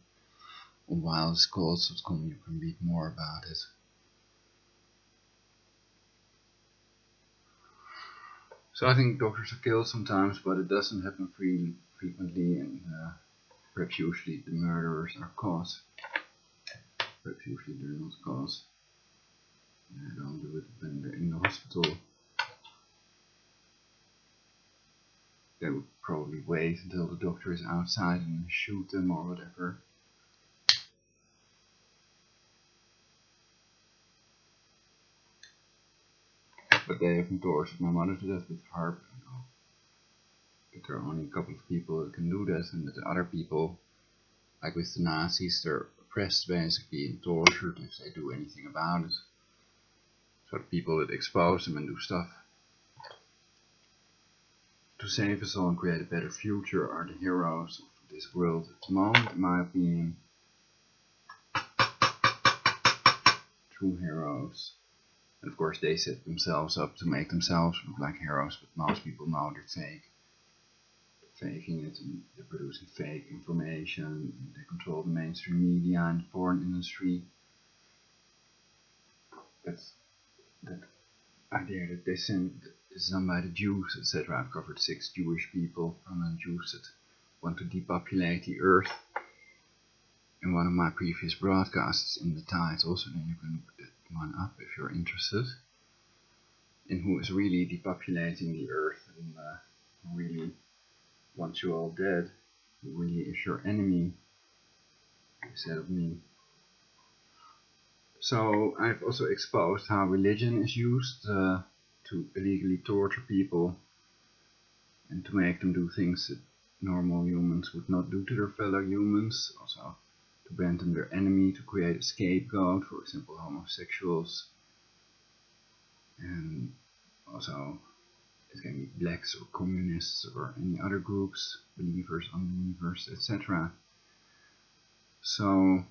On wildescalls.com you can read more about it. So I think doctors are killed sometimes, but it doesn't happen frequently, and perhaps usually the murderers are caught. Perhaps usually they're not caught. They don't do it when they're in the hospital. They would probably wait until the doctor is outside and shoot them or whatever. But they haven't tortured my mother to death with Haarp. I know that there are only a couple of people that can do that, and that the other people, like with the Nazis, they're oppressed basically and tortured if they do anything about it. So the people that expose them and do stuff to save us all and create a better future are the heroes of this world at the moment, in my opinion. True heroes. And of course they set themselves up to make themselves look like heroes, but most people know they're fake. They're faking it, and they're producing fake information, and they control the mainstream media and the porn industry. That idea that they send is done by the Jews, etc. I've covered 6 Jewish people, prominent Jews that want to depopulate the earth in one of my previous broadcasts in the title, so then you can look that one up if you're interested in who is really depopulating the earth and who really wants you all dead, who really is your enemy instead of me. So I've also exposed how religion is used to illegally torture people and to make them do things that normal humans would not do to their fellow humans. Also to brand them their enemy, to create a scapegoat, for example homosexuals, and also it can be blacks or communists or any other groups, believers, unbelievers, etc. So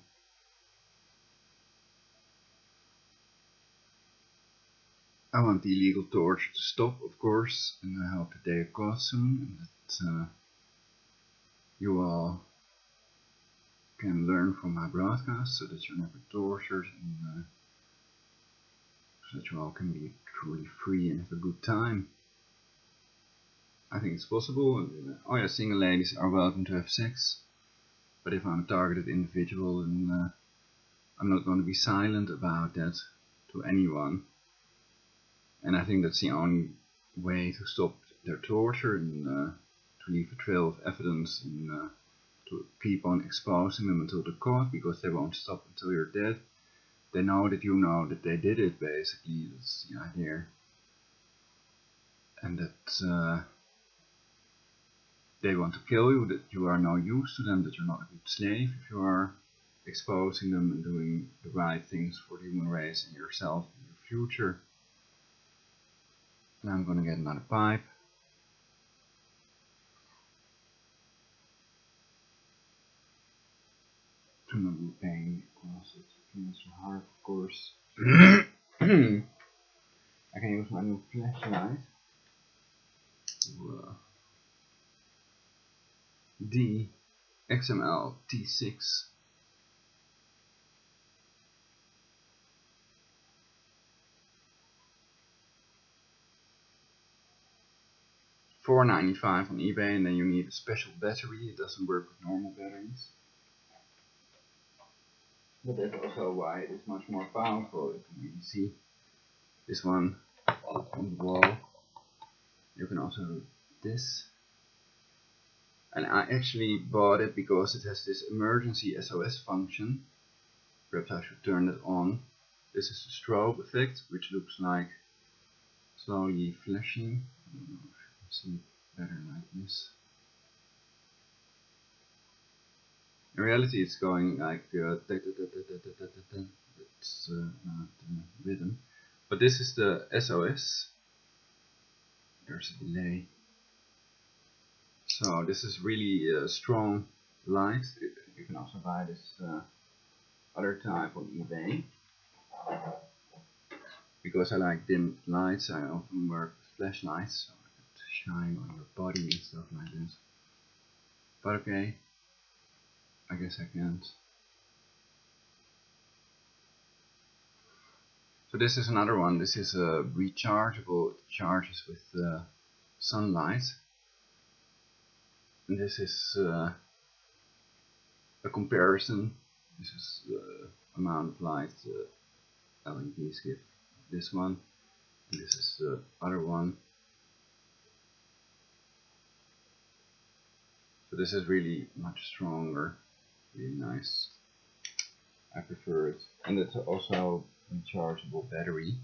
I want the illegal torture to stop, of course, and I hope that they occur soon, and that you all can learn from my broadcast, so that you're never tortured, and so that you all can be truly free and have a good time. I think it's possible. And, oh yeah, single ladies are welcome to have sex, but if I'm a targeted individual, then I'm not going to be silent about that to anyone. And I think that's the only way to stop their torture, and to leave a trail of evidence, and to keep on exposing them until they're caught, because they won't stop until you're dead. They know that you know that they did it, basically. That's the idea. And that they want to kill you, that you are no use to them, that you're not a good slave if you are exposing them and doing the right things for the human race and yourself and your future. Now I'm gonna get another pipe. To not be paying because it's Mr. Haarp, of course. I can use my new flashlight. D XML T6. $4.95 on eBay, and then you need a special battery. It doesn't work with normal batteries. But that's also why it is much more powerful. You can really see this one on the wall. You can also do this. And I actually bought it because it has this emergency SOS function. Perhaps I should turn it on. This is the strobe effect, which looks like slowly flashing. I don't know if you can see it better like this. In reality it's going like that's not the rhythm, But this is the SOS. There's a delay. So this is really strong light. You can also buy this other type on eBay. Because I like dim lights, I often work with flashlights, so I could shine on your body and stuff like this. But okay, I guess I can't. So this is another one. This is a rechargeable. It charges with sunlight. And this is a comparison. This is the amount of light LEDs give. This one. And this is the other one. So this is really much stronger. Really nice. I prefer it. And it's also a rechargeable battery.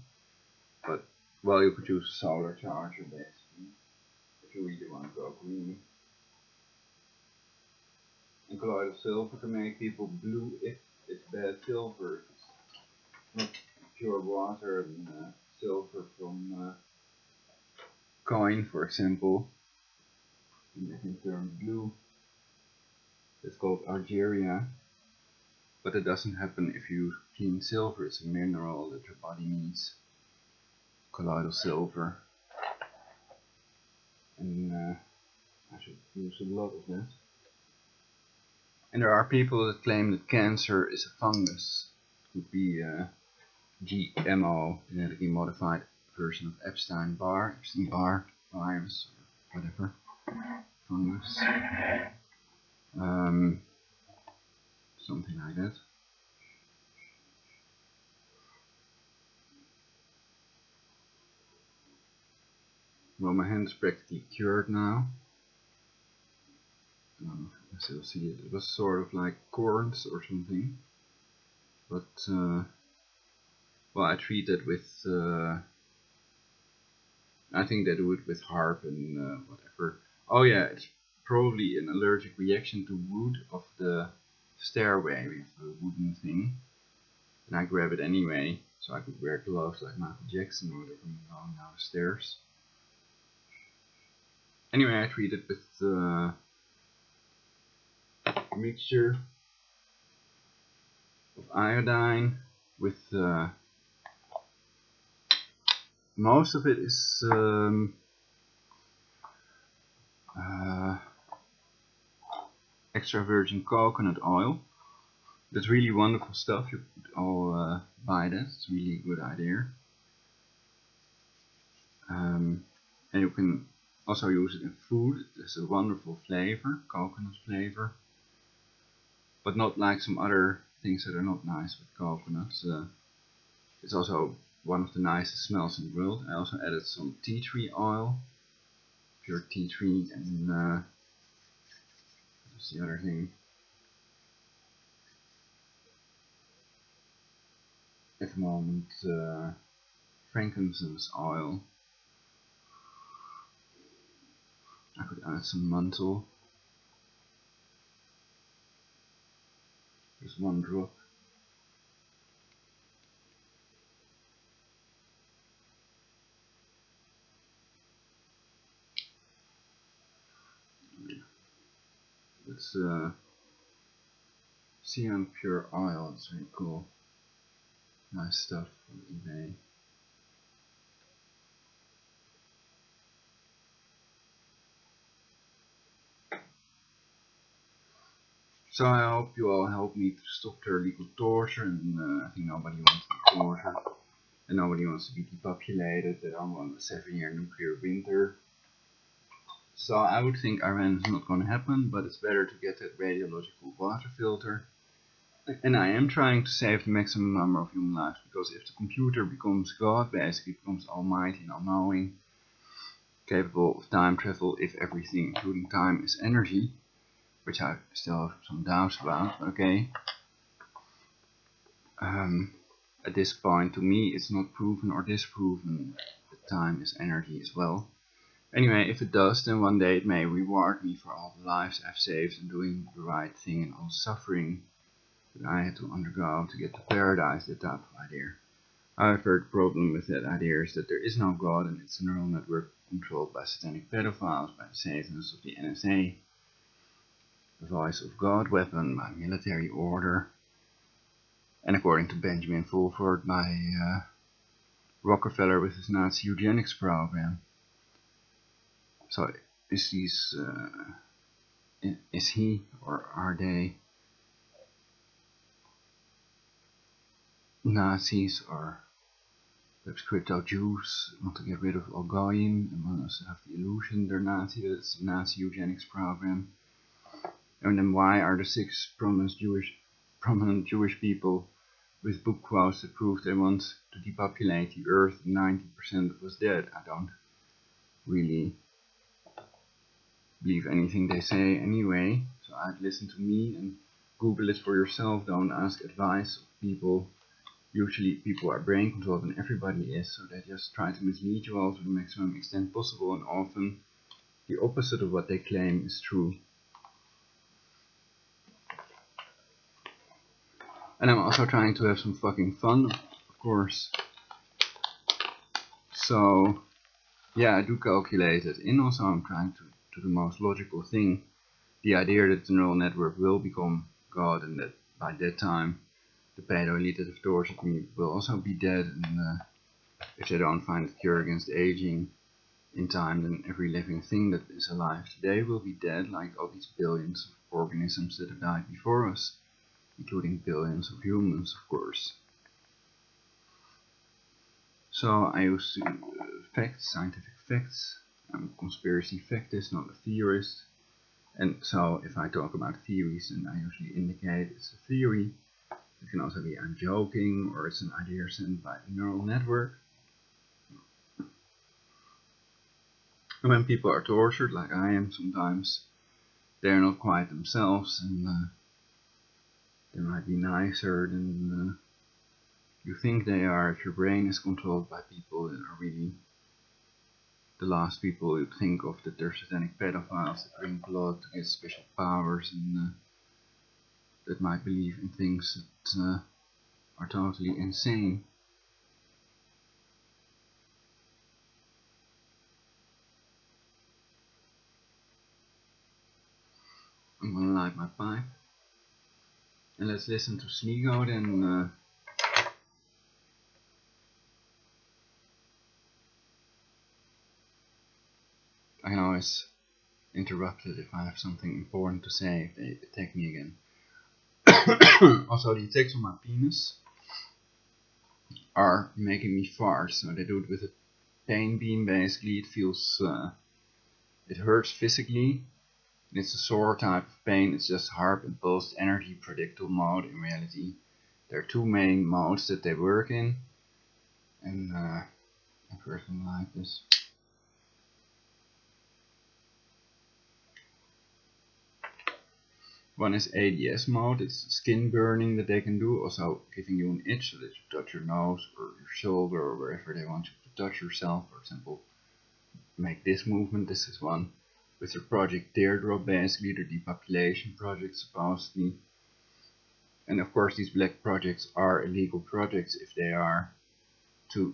But, well, you could use a solar charger basically. If you really want to go green. And colloidal silver to make people blue if it's bad silver. It's not pure water and silver from coin, for example. And they can turn blue. It's called Algeria. But it doesn't happen if you use clean silver. It's a mineral that your body needs. Colloidal silver. And I should use a lot of that. And there are people that claim that cancer is a fungus. It could be a GMO, genetically modified version of Epstein-Barr virus, or whatever, fungus. Something like that. Well, my hand's practically cured now. I still see it. It was sort of like corns or something. But, well, I treat it with, I think they do it with Haarp and whatever. Oh yeah, it's probably an allergic reaction to wood of the stairway with the wooden thing. And I grab it anyway, so I could wear gloves like Michael Jackson or whatever when going down the stairs. Anyway, I treat it with a mixture of iodine with most of it is extra virgin coconut oil. That's really wonderful stuff. You could all buy that. It's really a good idea. And you can also use it in food. It has a wonderful flavor, coconut flavor. But not like some other things that are not nice with coconuts. It's also one of the nicest smells in the world. I also added some tea tree oil, pure tea tree, and what's the other thing? At the moment, frankincense oil. I could add some menthol. Just one drop. It's Cyan Pure Oil. It's very cool. Nice stuff from eBay. So I hope you all help me to stop the illegal torture, and I think nobody wants to be tortured, and nobody wants to be depopulated. They don't want a 7-year nuclear winter. So I would think Iran is not going to happen, but it's better to get that radiological water filter. And I am trying to save the maximum number of human lives, because if the computer becomes God, basically becomes almighty and all-knowing, capable of time travel if everything, including time, is energy, which I still have some doubts about, but okay. At this point, to me, it's not proven or disproven that time is energy as well. Anyway, if it does, then one day it may reward me for all the lives I've saved and doing the right thing and all the suffering that I had to undergo to get to paradise, that type of idea. However, the problem with that idea is that there is no God and it's a neural network controlled by satanic pedophiles, by the Satans of the NSA, the voice of God weapon by military order, and according to Benjamin Fulford by Rockefeller with his Nazi eugenics program. So is he or are they Nazis or perhaps crypto Jews want to get rid of all Goyim and want us to have the illusion they're Nazi, that it's a Nazi eugenics program? And then why are the 6 prominent Jewish people with book quotes that prove they want to depopulate the earth and 90% was dead? I don't really believe anything they say anyway, so I'd listen to me and Google it for yourself. Don't ask advice of people. Usually people are brain controlled and everybody is, so they just try to mislead you all to the maximum extent possible, and often the opposite of what they claim is true. And I'm also trying to have some fucking fun, of course. So yeah, I do calculate it in. Also, I'm trying to do the most logical thing. The idea that the neural network will become God and that by that time the pedo elite that have tortured me will also be dead, and if they don't find a cure against aging in time, then every living thing that is alive today will be dead, like all these billions of organisms that have died before us, including billions of humans, of course. So I use facts, scientific facts. I'm a conspiracy factist, not a theorist. And so if I talk about theories, then I usually indicate it's a theory. It can also be I'm joking, or it's an idea sent by a neural network. And when people are tortured, like I am sometimes, they're not quite themselves, and they might be nicer than you think they are. If your brain is controlled by people that are really the last people you think of, that they're satanic pedophiles that drink blood to get special powers, and that might believe in things that are totally insane. I'm gonna light my pipe and let's listen to Sligo then. I can always interrupt it if I have something important to say, if they attack me again. Also, the attacks on my penis are making me fart, so they do it with a pain beam basically. It feels, it hurts physically. It's a sore type of pain. It's just Haarp and pulsed energy predictable mode. In reality, there are 2 main modes that they work in, and I personally like this. One is ADS mode. It's skin burning that they can do, also giving you an itch so that you touch your nose or your shoulder or wherever they want you to touch yourself. For example, make this movement. This is one with your project Teardrop, basically the depopulation project supposedly. And of course these black projects are illegal projects if they are to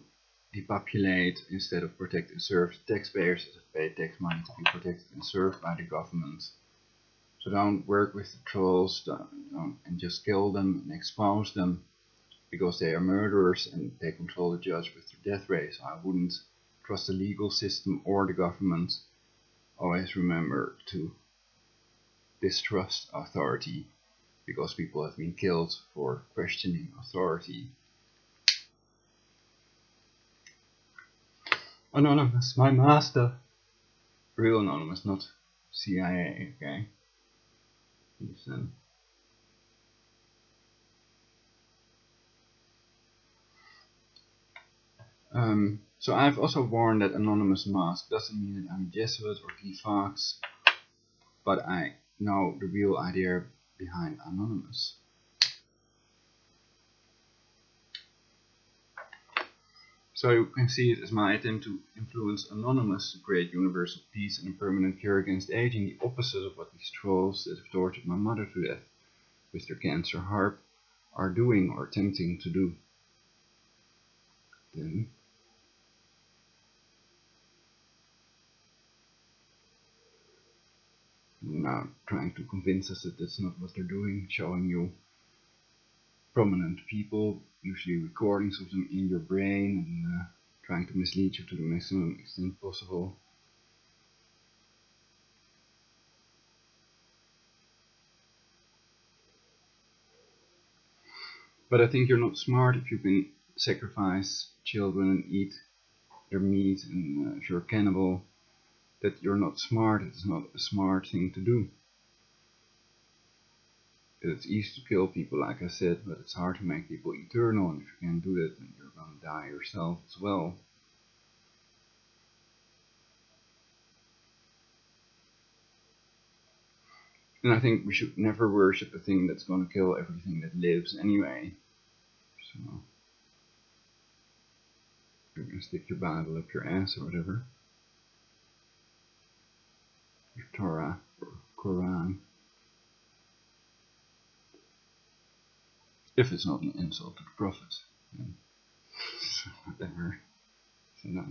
depopulate instead of protect and serve taxpayers that have paid tax money to be protected and served by the government. So don't work with the trolls and just kill them and expose them, because they are murderers and they control the judge with their death ray. So I wouldn't trust the legal system or the government. Always remember to distrust authority, because people have been killed for questioning authority. Anonymous, my master. Real Anonymous, not CIA, okay? Listen. So I've also warned that Anonymous mask doesn't mean that I'm a Jesuit or Guy Fawkes, but I know the real idea behind Anonymous. So you can see it as my attempt to influence Anonymous to create universal peace and a permanent cure against aging, the opposite of what these trolls that have tortured my mother to death with their cancer Haarp are doing or attempting to do. then now trying to convince us that that's not what they're doing, showing you prominent people, usually recordings of them in your brain, and trying to mislead you to the maximum extent possible. But I think you're not smart if you can sacrifice children and eat their meat, and if you're a cannibal, that you're not smart. It's not a smart thing to do. It's easy to kill people, like I said, but it's hard to make people eternal, and if you can't do that, then you're gonna die yourself as well. And I think we should never worship a thing that's gonna kill everything that lives anyway. So you're gonna stick your Bible up your ass or whatever. Your Torah or Quran. If it's not an insult to the Prophet, then whatever. So no.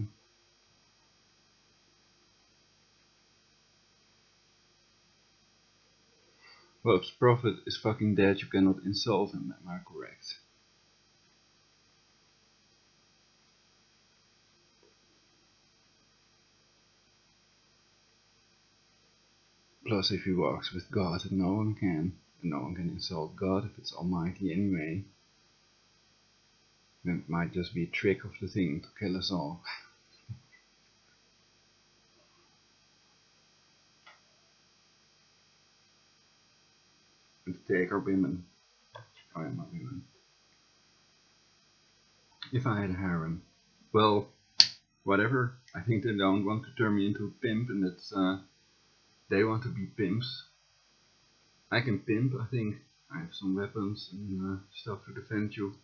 Well, if the Prophet is fucking dead, you cannot insult him, am I correct? Plus, if he walks with God, no one can. And no one can insult God if it's almighty anyway. Then it might just be a trick of the thing to kill us all. And to take our women. Oh yeah, not women. If I had a harem. Well, whatever. I think they don't want to turn me into a pimp, and that's they want to be pimps. I can pimp, I think. I have some weapons and stuff to defend you.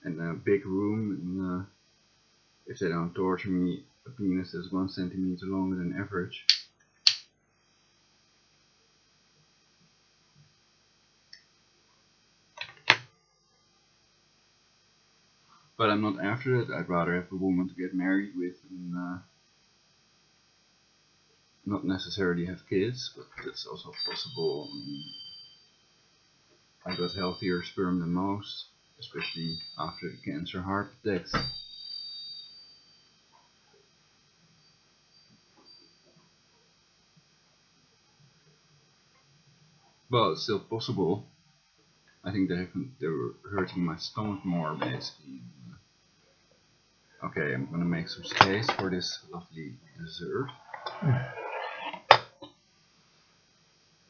And a big room, and if they don't torture me, a penis that's 1 centimeter longer than average. But I'm not after it. I'd rather have a woman to get married with and not necessarily have kids, but that's also possible. I got healthier sperm than most, especially after the cancer Haarp attacks. Well, it's still possible. I think they were hurting my stomach more, basically. Okay, I'm gonna make some space for this lovely dessert.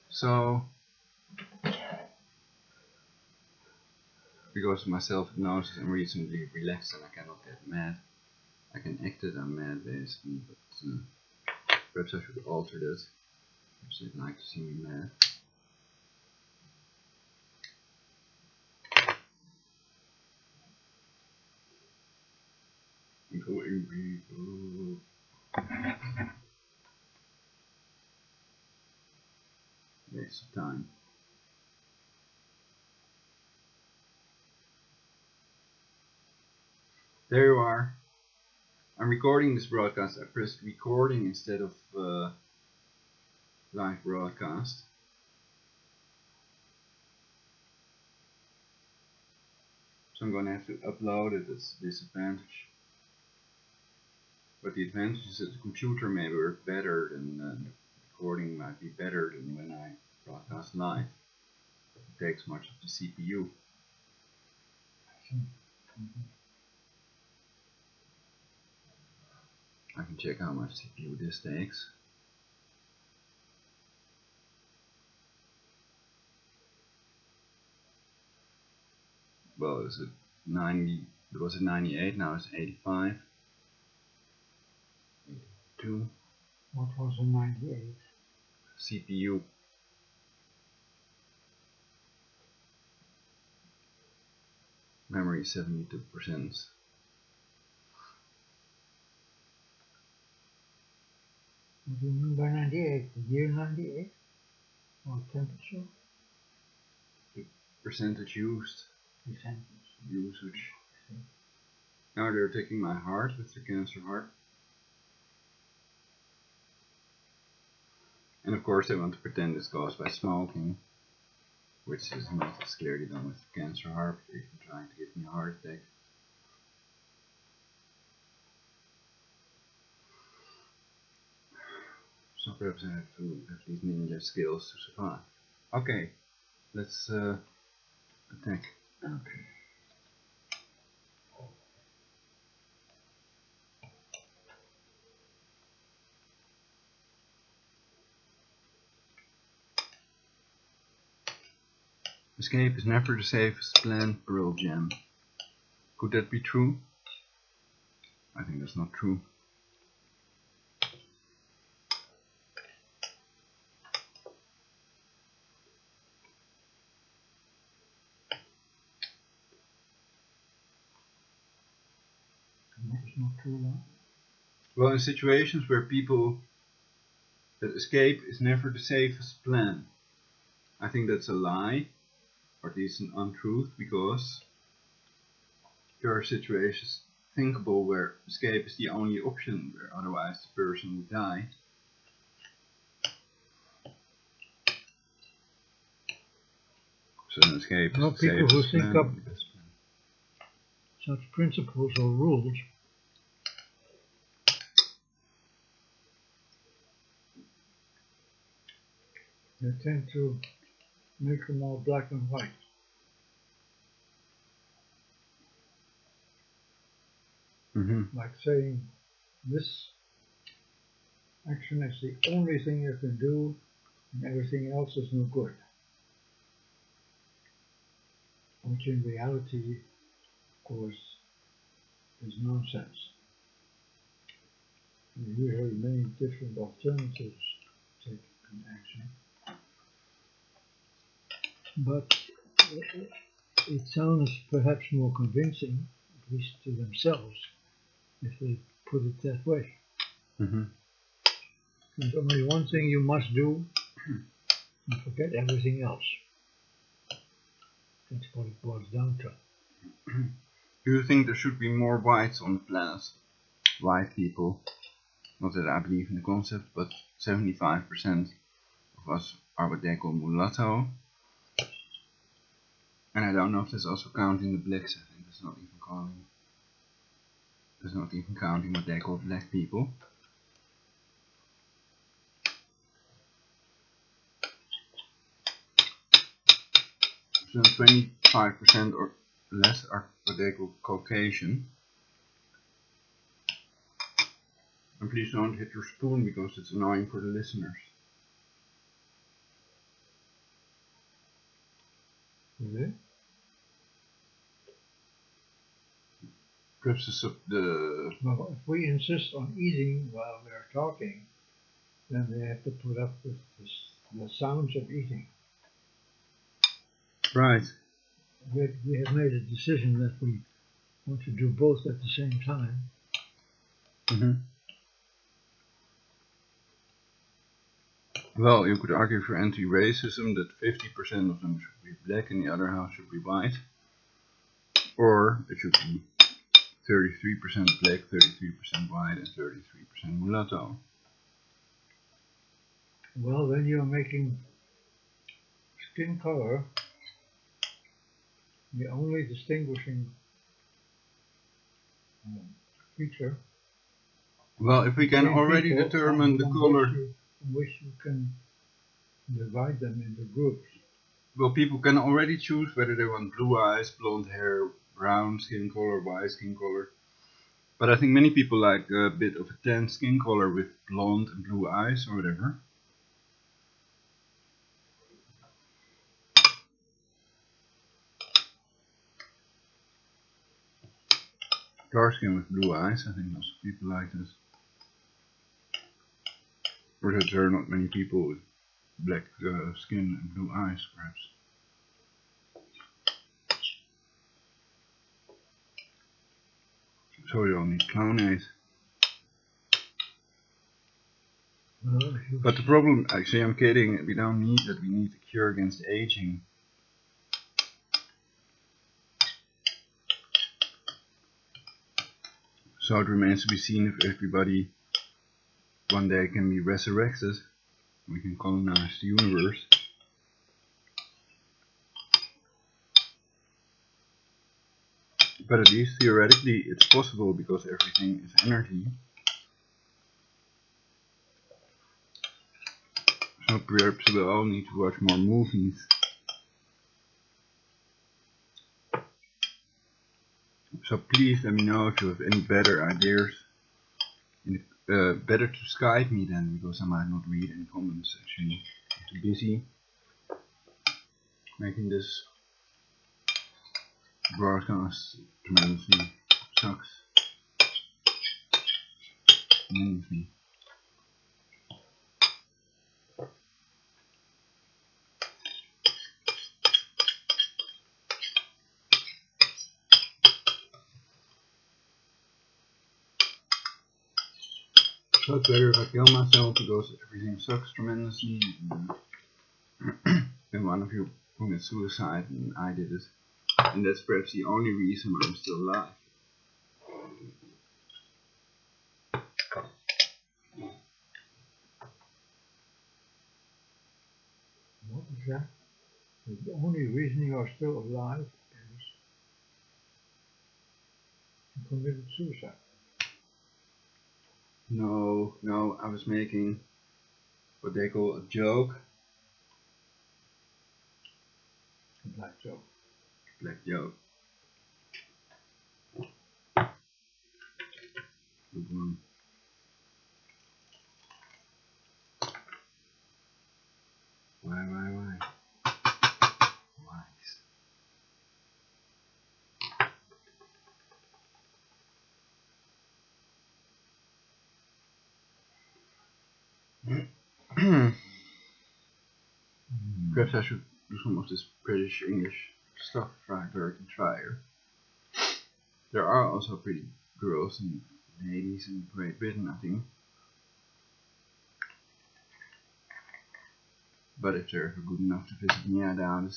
So, because of my self-hypnosis, I'm reasonably relaxed and I cannot get mad. I can act that I'm mad, basically, but perhaps I should alter that. Perhaps they'd like to see me mad. I'm so angry. Waste of time. There you are. I'm recording this broadcast. I pressed recording instead of live broadcast. So I'm gonna have to upload it. That's a disadvantage. But the advantage is that the computer may work better than the recording might be better than when I broadcast live. It takes much of the CPU. I can check how much CPU this takes. Well, is it 90? It was at 98. Now it's 85. 82. What was in 98? CPU. Memory 72%. What do you mean by 98? The year 98? Or temperature? The percentage used. Percentage. Usage. Now they're attacking my heart with the cancer heart. And of course they want to pretend it's caused by smoking, which is not as clearly done with the cancer heart, even trying to give me a heart attack. So perhaps I have to have these ninja skills to survive. Okay, let's attack. Okay. Escape is never the safest plan, Pearl Jam. Could that be true? I think that's not true. What is not true now? Well, in situations where people that escape is never the safest plan, I think that's a lie, or at least an untruth, because there are situations thinkable where escape is the only option, where otherwise the person would die. So an escape Well, is the people who safest think plan, up the best plan. such principles or rules they tend to make them all black and white. Like saying this action is the only thing you can do and everything else is no good. Which in reality, of course, is nonsense. There are usually many different alternatives to take an action. But it sounds perhaps more convincing, at least to themselves, if they put it that way. There's only one thing you must do, and forget everything else. That's what it boils down to. Do you think there should be more whites on the planet? White people. Not that I believe in the concept, but 75% of us are what they call mulatto. And I don't know if that's also counting the blacks. I think that's not even counting what they call black people. So 25% or less are what they call Caucasian. And please don't hit your spoon because it's annoying for the listeners. Really? Perhaps Well, if we insist on eating while we are talking, then they have to put up with the sounds of eating. Right. We have made a decision that we want to do both at the same time. Well, you could argue for anti-racism that 50% of them should be black and the other half should be white. Or it should be 33% black, 33% white, and 33% mulatto. Well, then you're making skin color the only distinguishing feature. Well, if we can already determine the color, in which you can divide them into groups. well, people can already choose whether they want blue eyes, blonde hair, brown skin color, white skin color. But I think many people like a bit of a tan skin color with blonde and blue eyes or whatever. Dark skin with blue eyes, I think lots of people like this. Or that there are not many people with black skin and blue eyes, perhaps. So you don't need clownate. But the problem, actually, I'm kidding, we don't need that, we need a cure against aging. So it remains to be seen if everybody one day can be resurrected. We can colonize the universe. But at least theoretically it's possible because everything is energy. So perhaps we'll all need to watch more movies. So please let me know if you have any better ideas. Better to Skype me then, because I might not read any comments actually. I'm too busy making this broadcast tremendously. Sucks. Tremendously. So it's better if I kill myself because everything sucks tremendously. And one of you committed suicide and I did it. And that's perhaps the only reason why I'm still alive. What is that? The only reason you are still alive is you committed suicide. No, I was making what they call a joke. A black joke. Black joke. Good one. Why? Perhaps I should do some of this British English stuff where I can try her. There are also pretty girls and ladies in Great Britain, I think. But if they're good enough to visit me, I doubt it.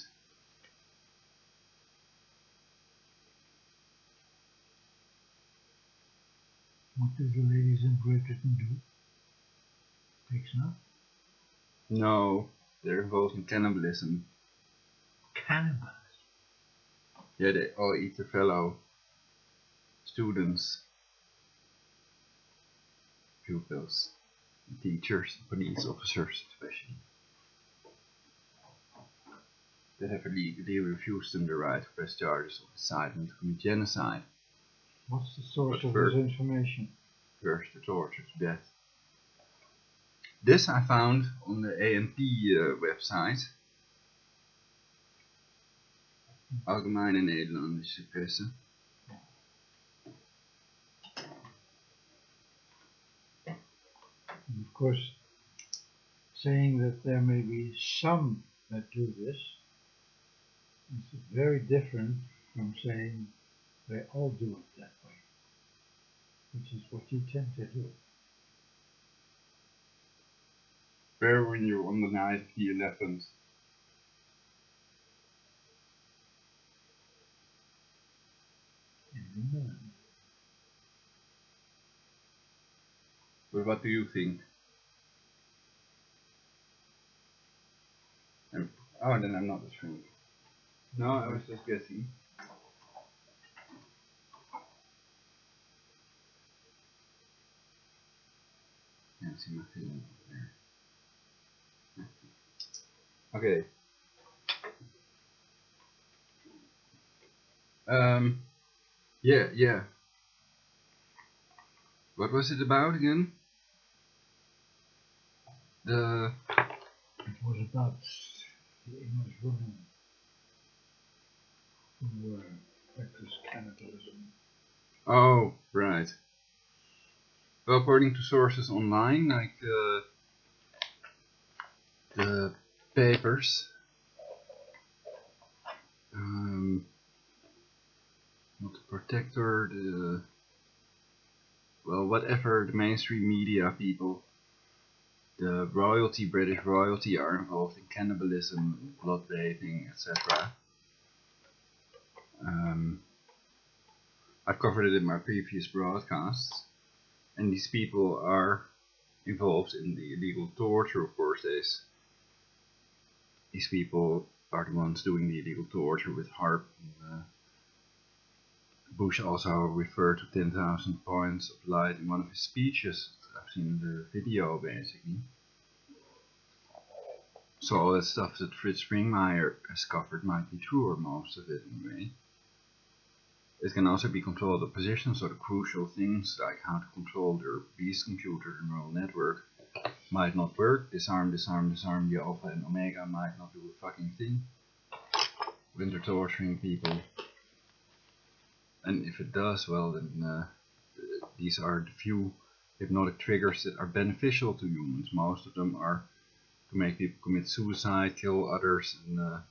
What do the ladies in Great Britain do? Take snuff? No, they're involved in cannibalism. Cannibals? Yeah, they all eat their fellow students, pupils, teachers, police officers especially. They have illegally refused them the right to press charges of homicide and to commit genocide. What's the source But of first- this information? First the torture to death. This I found on the ANP website. Allgemeine Nederlandse Presse. And of course, saying that there may be some that do this is very different from saying they all do it that way, which is what you tend to do. Where were you on the night of the 11th? In England. But what do you think? Oh, then I'm not a shrink. No, I was just guessing. Can't see my feeling there. Okay. Yeah. What was it about again? It was about the English women who practiced cannibalism. Oh, right. Well, according to sources online, like the papers, not the Protector, whatever the mainstream media people, the royalty, British royalty, are involved in cannibalism, bloodbathing, etc. I've covered it in my previous broadcasts, and these people are involved in the illegal torture, of course. These people are the ones doing the illegal torture with Haarp. Bush also referred to 10,000 points of light in one of his speeches. I've seen the video, basically. So all that stuff that Fritz Springmeier has covered might be true, or most of it anyway. It can also be controlled opposition, so the crucial things like how to control their beast computer, the neural network, might not work. Disarm, disarm, disarm, the Alpha and Omega might not do a fucking thing when they're torturing people. And if it does, well then these are the few hypnotic triggers that are beneficial to humans. Most of them are to make people commit suicide, kill others, and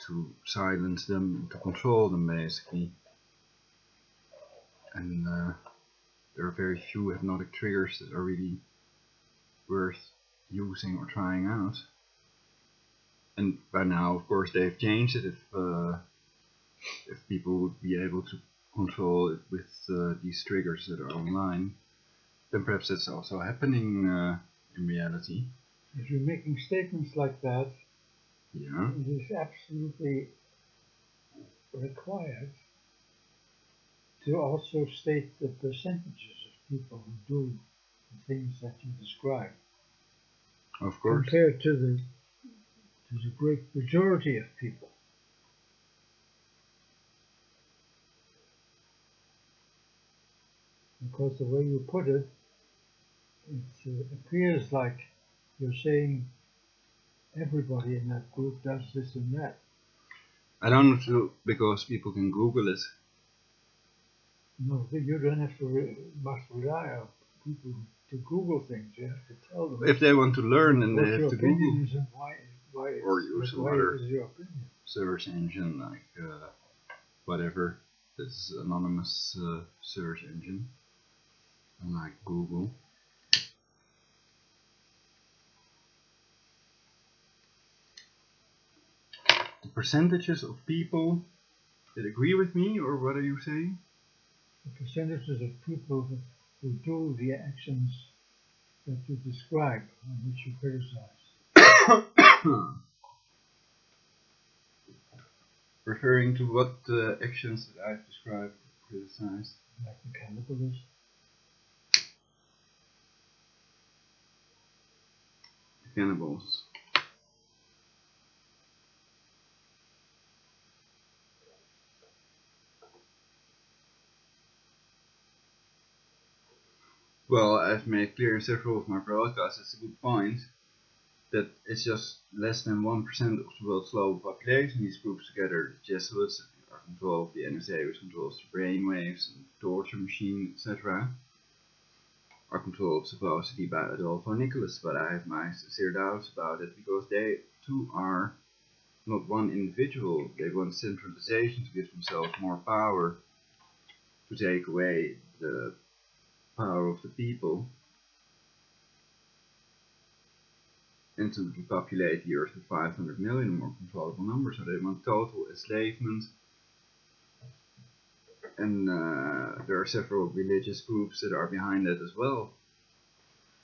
to silence them, to control them basically. And there are very few hypnotic triggers that are really worth using or trying out. And by now, of course, they've changed it. If people would be able to control it with these triggers that are online, then perhaps that's also happening in reality. If you're making statements like that, Yeah. it is absolutely required to also state the percentages of people who do the things that you describe, Of course. compared to the great majority of people. Because the way you put it, it appears like you're saying everybody in that group does this and that. I don't know, because people can Google it. No, you don't have to must rely on people to Google things. You have to tell them. If they want to learn, then they have to Google. Is and why or use some why other is your opinion. search engine, like whatever, this anonymous search engine, like Google. The percentages of people that agree with me, or what are you saying? The percentages of people who do the actions that you describe and which you criticize. Referring to what actions that I've described, criticized. Like the cannibalism. The cannibals. Well, I've made clear in several of my broadcasts, it's a good point, that it's just less than 1% of the world's global population. These groups together, the Jesuits are controlled, the NSA, which controls the brainwaves and the torture machine, etc., are controlled supposedly by Adolfo Nicholas, but I have my sincere doubts about it, because they too are not one individual. They want centralization to give themselves more power, to take away the power of the people, and to depopulate the earth with 500 million, a more controllable number. So they want total enslavement. And there are several religious groups that are behind that as well.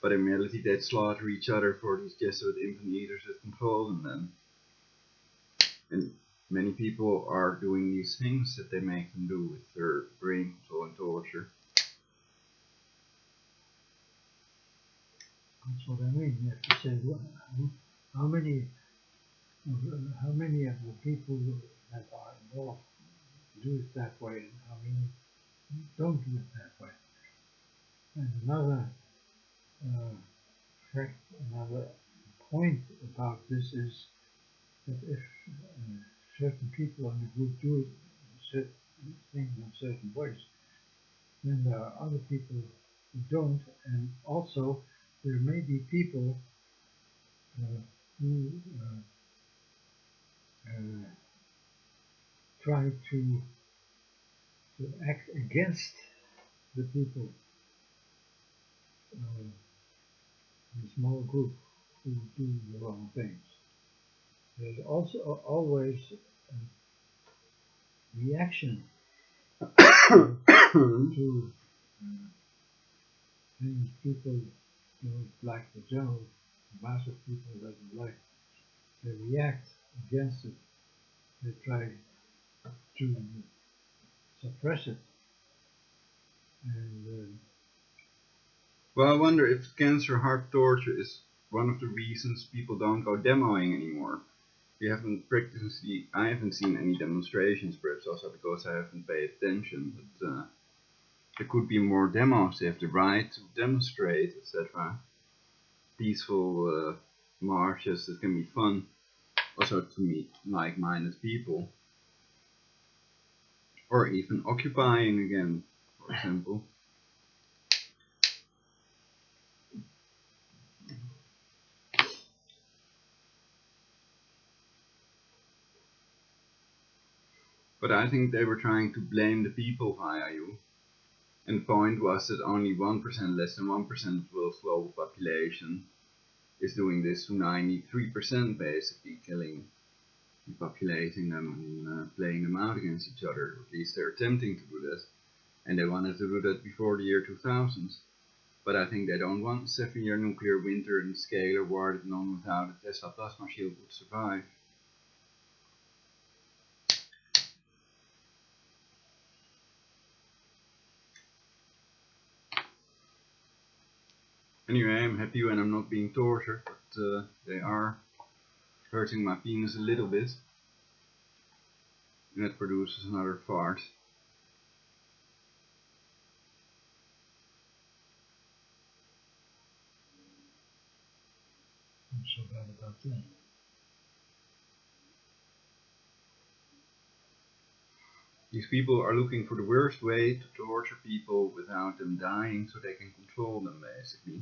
But in reality, they slaughter each other for these Jesuit infant eaters that control them then. And many people are doing these things that they make them do with their brain control and torture. That's what I mean. You have to say how many of the people that are involved do it that way, and how many don't do it that way. And another another point about this is that if certain people in the group do certain things in certain ways, then there are other people who don't, and also there may be people who try to act against the people, the small group who do the wrong things. There's also always a reaction to things people don't like, the general mass of people doesn't like. They react against it. They try to suppress it. And Well, I wonder if cancer Haarp torture is one of the reasons people don't go demoing anymore. I haven't seen any demonstrations, perhaps also because I haven't paid attention, but there could be more demos. They have the right to demonstrate, etc. Peaceful marches that can be fun, also to meet like-minded people. Or even occupying again, for example. But I think they were trying to blame the people via you. And the point was that only 1%, less than 1% of the world's global population is doing this to 93%, basically killing, depopulating them and playing them out against each other. At least they're attempting to do that. And they wanted to do that before the year 2000. But I think they don't want a 7-year nuclear winter and scalar war that none without a Tesla plasma shield would survive. Anyway, I'm happy when I'm not being tortured, but they are hurting my penis a little bit. And that produces another fart. I'm so bad about that. These people are looking for the worst way to torture people without them dying so they can control them, basically.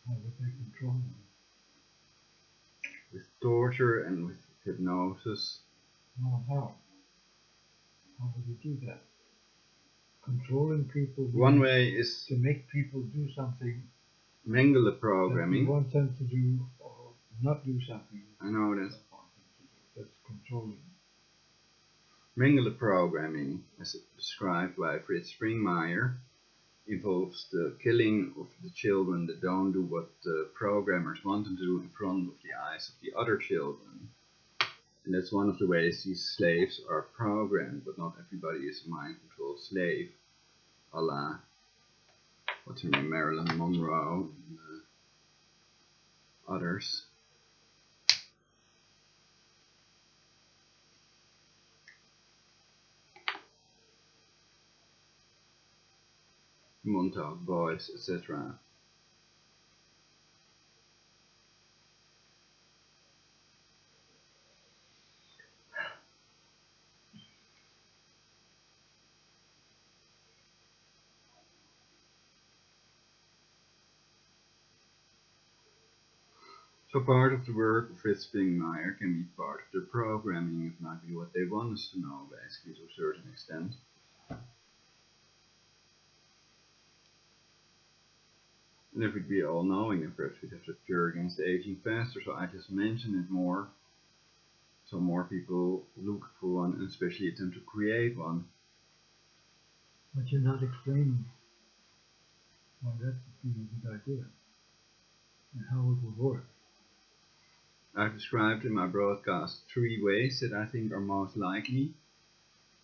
How would they control them? With torture and with hypnosis. Well, how? How would you do that? Controlling people. One way is to make people do something. Mengele programming. You want them to do or not do something. I know that. That's controlling. Mengele programming, as described by Fritz Springmeier, involves the killing of the children that don't do what the programmers want them to do in front of the eyes of the other children. And that's one of the ways these slaves are programmed, but not everybody is a mind-controlled slave, a la, what's her name, Marilyn Monroe and others. Montauk Boys, etc. So part of the work of Fritz Springmeier can be part of their programming. It might be what they want us to know, basically, to a certain extent. And if we'd be all-knowing, then perhaps we'd have to cure against aging faster, so I just mention it more, so more people look for one, and especially attempt to create one. But you're not explaining why that would be a good idea, and how it would work. I've described in my broadcast 3 ways that I think are most likely,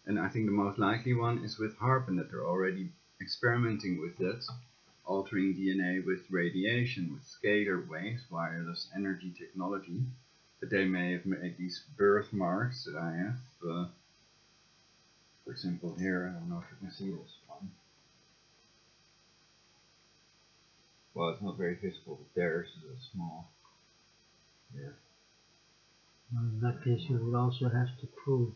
and I think the most likely one is with Haarp, and that they're already experimenting with that, altering DNA with radiation, with scalar waves, wireless energy technology, that they may have made these birthmarks that I have. For example, here, I don't know if you can see this one. Well, it's not very visible, but there's a small. Here. Well, in that case, you would also have to prove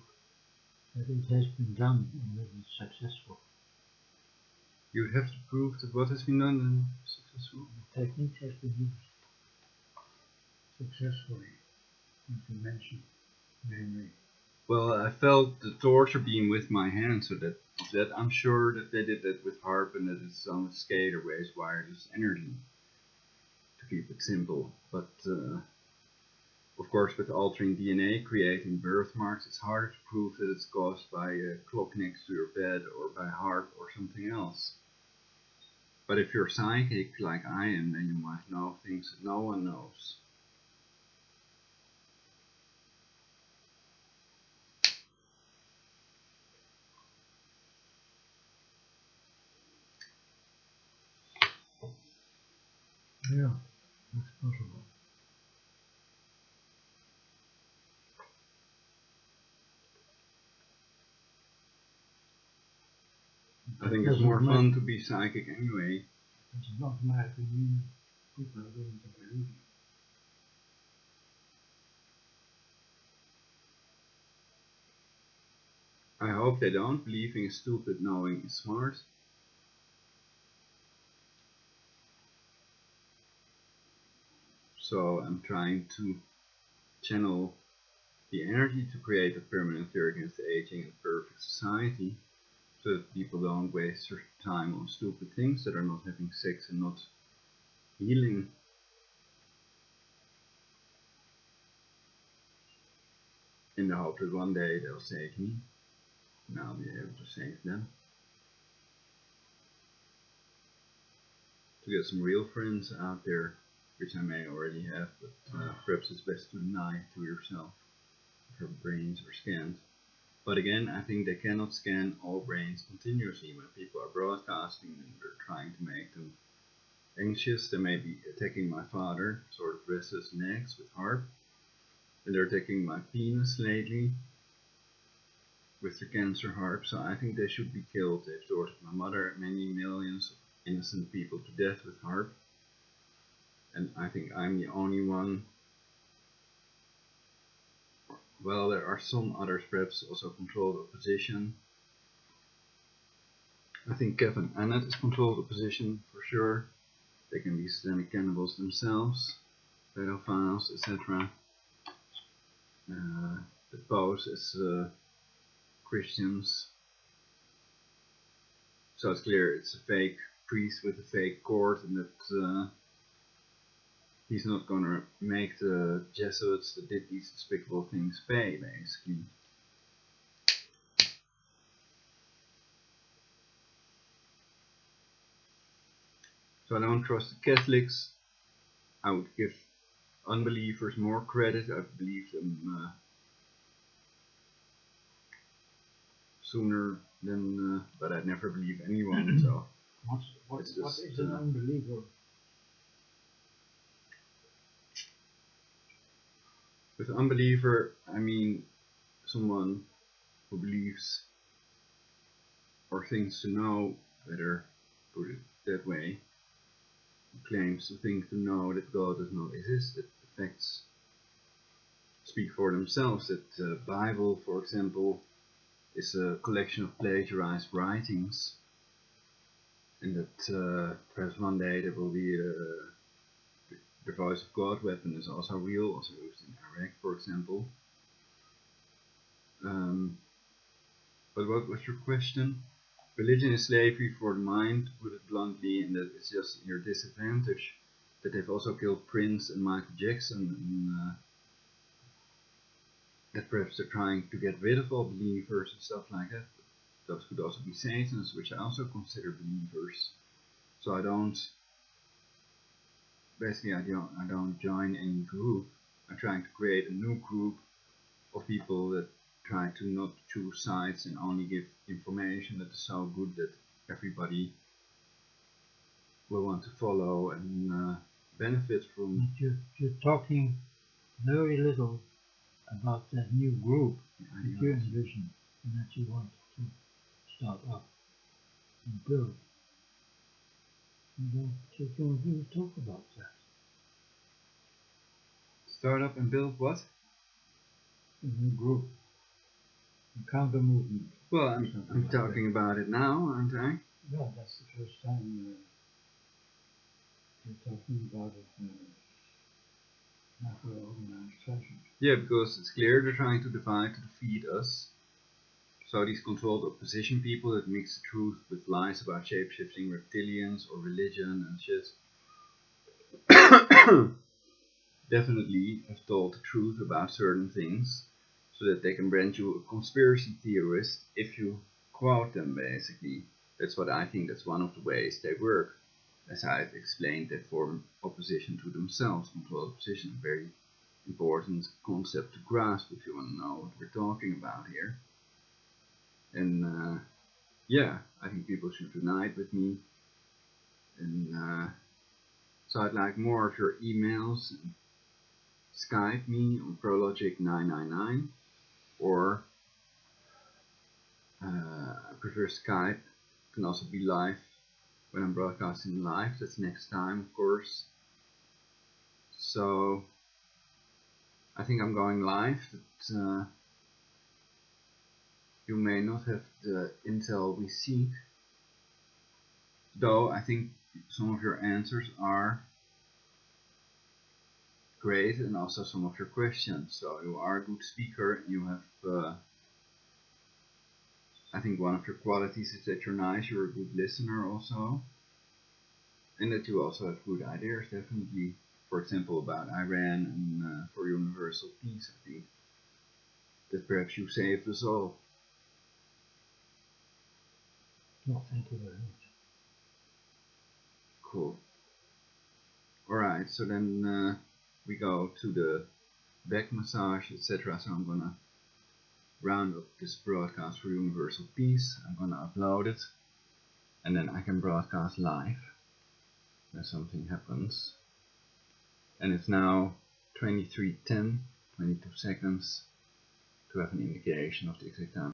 that it has been done and that it's successful. You would have to prove that what has been done and successful. The technique has been used successfully, as you mentioned, namely. Well, I felt the torture beam with my hand, so that I'm sure that they did that with Haarp and that it's on scalar waves, wireless energy, to keep it simple. But Of course, with altering DNA, creating birthmarks, it's harder to prove that it's caused by a clock next to your bed or by Haarp or something else. But if you're psychic like I am, then you might know things that no one knows. Yeah, that's possible. I think it's more fun to be psychic anyway. It does not automatically mean people are going to believe you. I hope they don't. Believing is stupid, knowing is smart. So I'm trying to channel the energy to create a permanent cure against aging and perfect society, so that people don't waste their time on stupid things that are not having sex and not healing. In the hope that one day they'll save me, and I'll be able to save them. To get some real friends out there, which I may already have, but perhaps it's best to deny it to yourself if your brains are scanned. But again, I think they cannot scan all brains continuously. When people are broadcasting and they're trying to make them anxious, they may be attacking my father, sort of restless legs with Haarp, and they're attacking my penis lately with the cancer Haarp, so I think they should be killed. They've tortured my mother, many millions of innocent people to death with Haarp, and I think I'm the only one. Well, there are some others, perhaps also controlled opposition. I think Kevin Annett is controlled opposition for sure. They can be systemic cannibals themselves, pedophiles, etc. That pose as Christians. So it's clear it's a fake priest with a fake court, and that he's not gonna make the Jesuits that did these despicable things pay, basically. So I don't trust the Catholics. I would give unbelievers more credit. I believe them sooner than, but I'd never believe anyone. So What is an unbeliever? With unbeliever, I mean someone who believes or thinks to know, better put it that way, who claims to think to know that God does not exist, that the facts speak for themselves, that the Bible, for example, is a collection of plagiarized writings, and that perhaps one day there will be the voice of God weapon is also real, also used in Iraq, for example. But what was your question? Religion is slavery for the mind, to put it bluntly, and that it's just your disadvantage. That they've also killed Prince and Michael Jackson, and that perhaps they're trying to get rid of all believers and stuff like that. Those could also be Satans, which I also consider believers. So I don't join any group. I'm trying to create a new group of people that try to not choose sides and only give information that is so good that everybody will want to follow and benefit from. You're talking very little about that new group that you envision and that you want to start up and build. You don't really talk about that. Start up and build what? A new group. A counter movement. Well, I'm talking about it now, aren't I? Yeah, that's the first time you're talking about it not for organized fashion. Yeah, because it's clear they're trying to divide to defeat us. So these controlled opposition people that mix the truth with lies about shape-shifting reptilians or religion and shit, definitely have told the truth about certain things, so that they can brand you a conspiracy theorist if you quote them, basically. That's what I think, that's one of the ways they work. As I've explained, they form opposition to themselves. Control opposition, a very important concept to grasp if you want to know what we're talking about here. And yeah, I think people should unite with me. And so I'd like more of your emails. Skype me on Prologic999, or I prefer Skype. It can also be live when I'm broadcasting live. That's next time, of course. So I think I'm going live. That you may not have the intel we seek, though I think some of your answers are great, and also some of your questions. So you are a good speaker. You have, I think one of your qualities is that you're nice. You're a good listener also, and that you also have good ideas. Definitely, for example, about Iran and for universal peace. I think that perhaps you saved us all. Well, thank you very much. Cool. Alright, so then we go to the back massage, etc. So I'm gonna round up this broadcast for Universal Peace. I'm gonna upload it, and then I can broadcast live when something happens. And it's now 23:10, 22 seconds to have an indication of the exact time.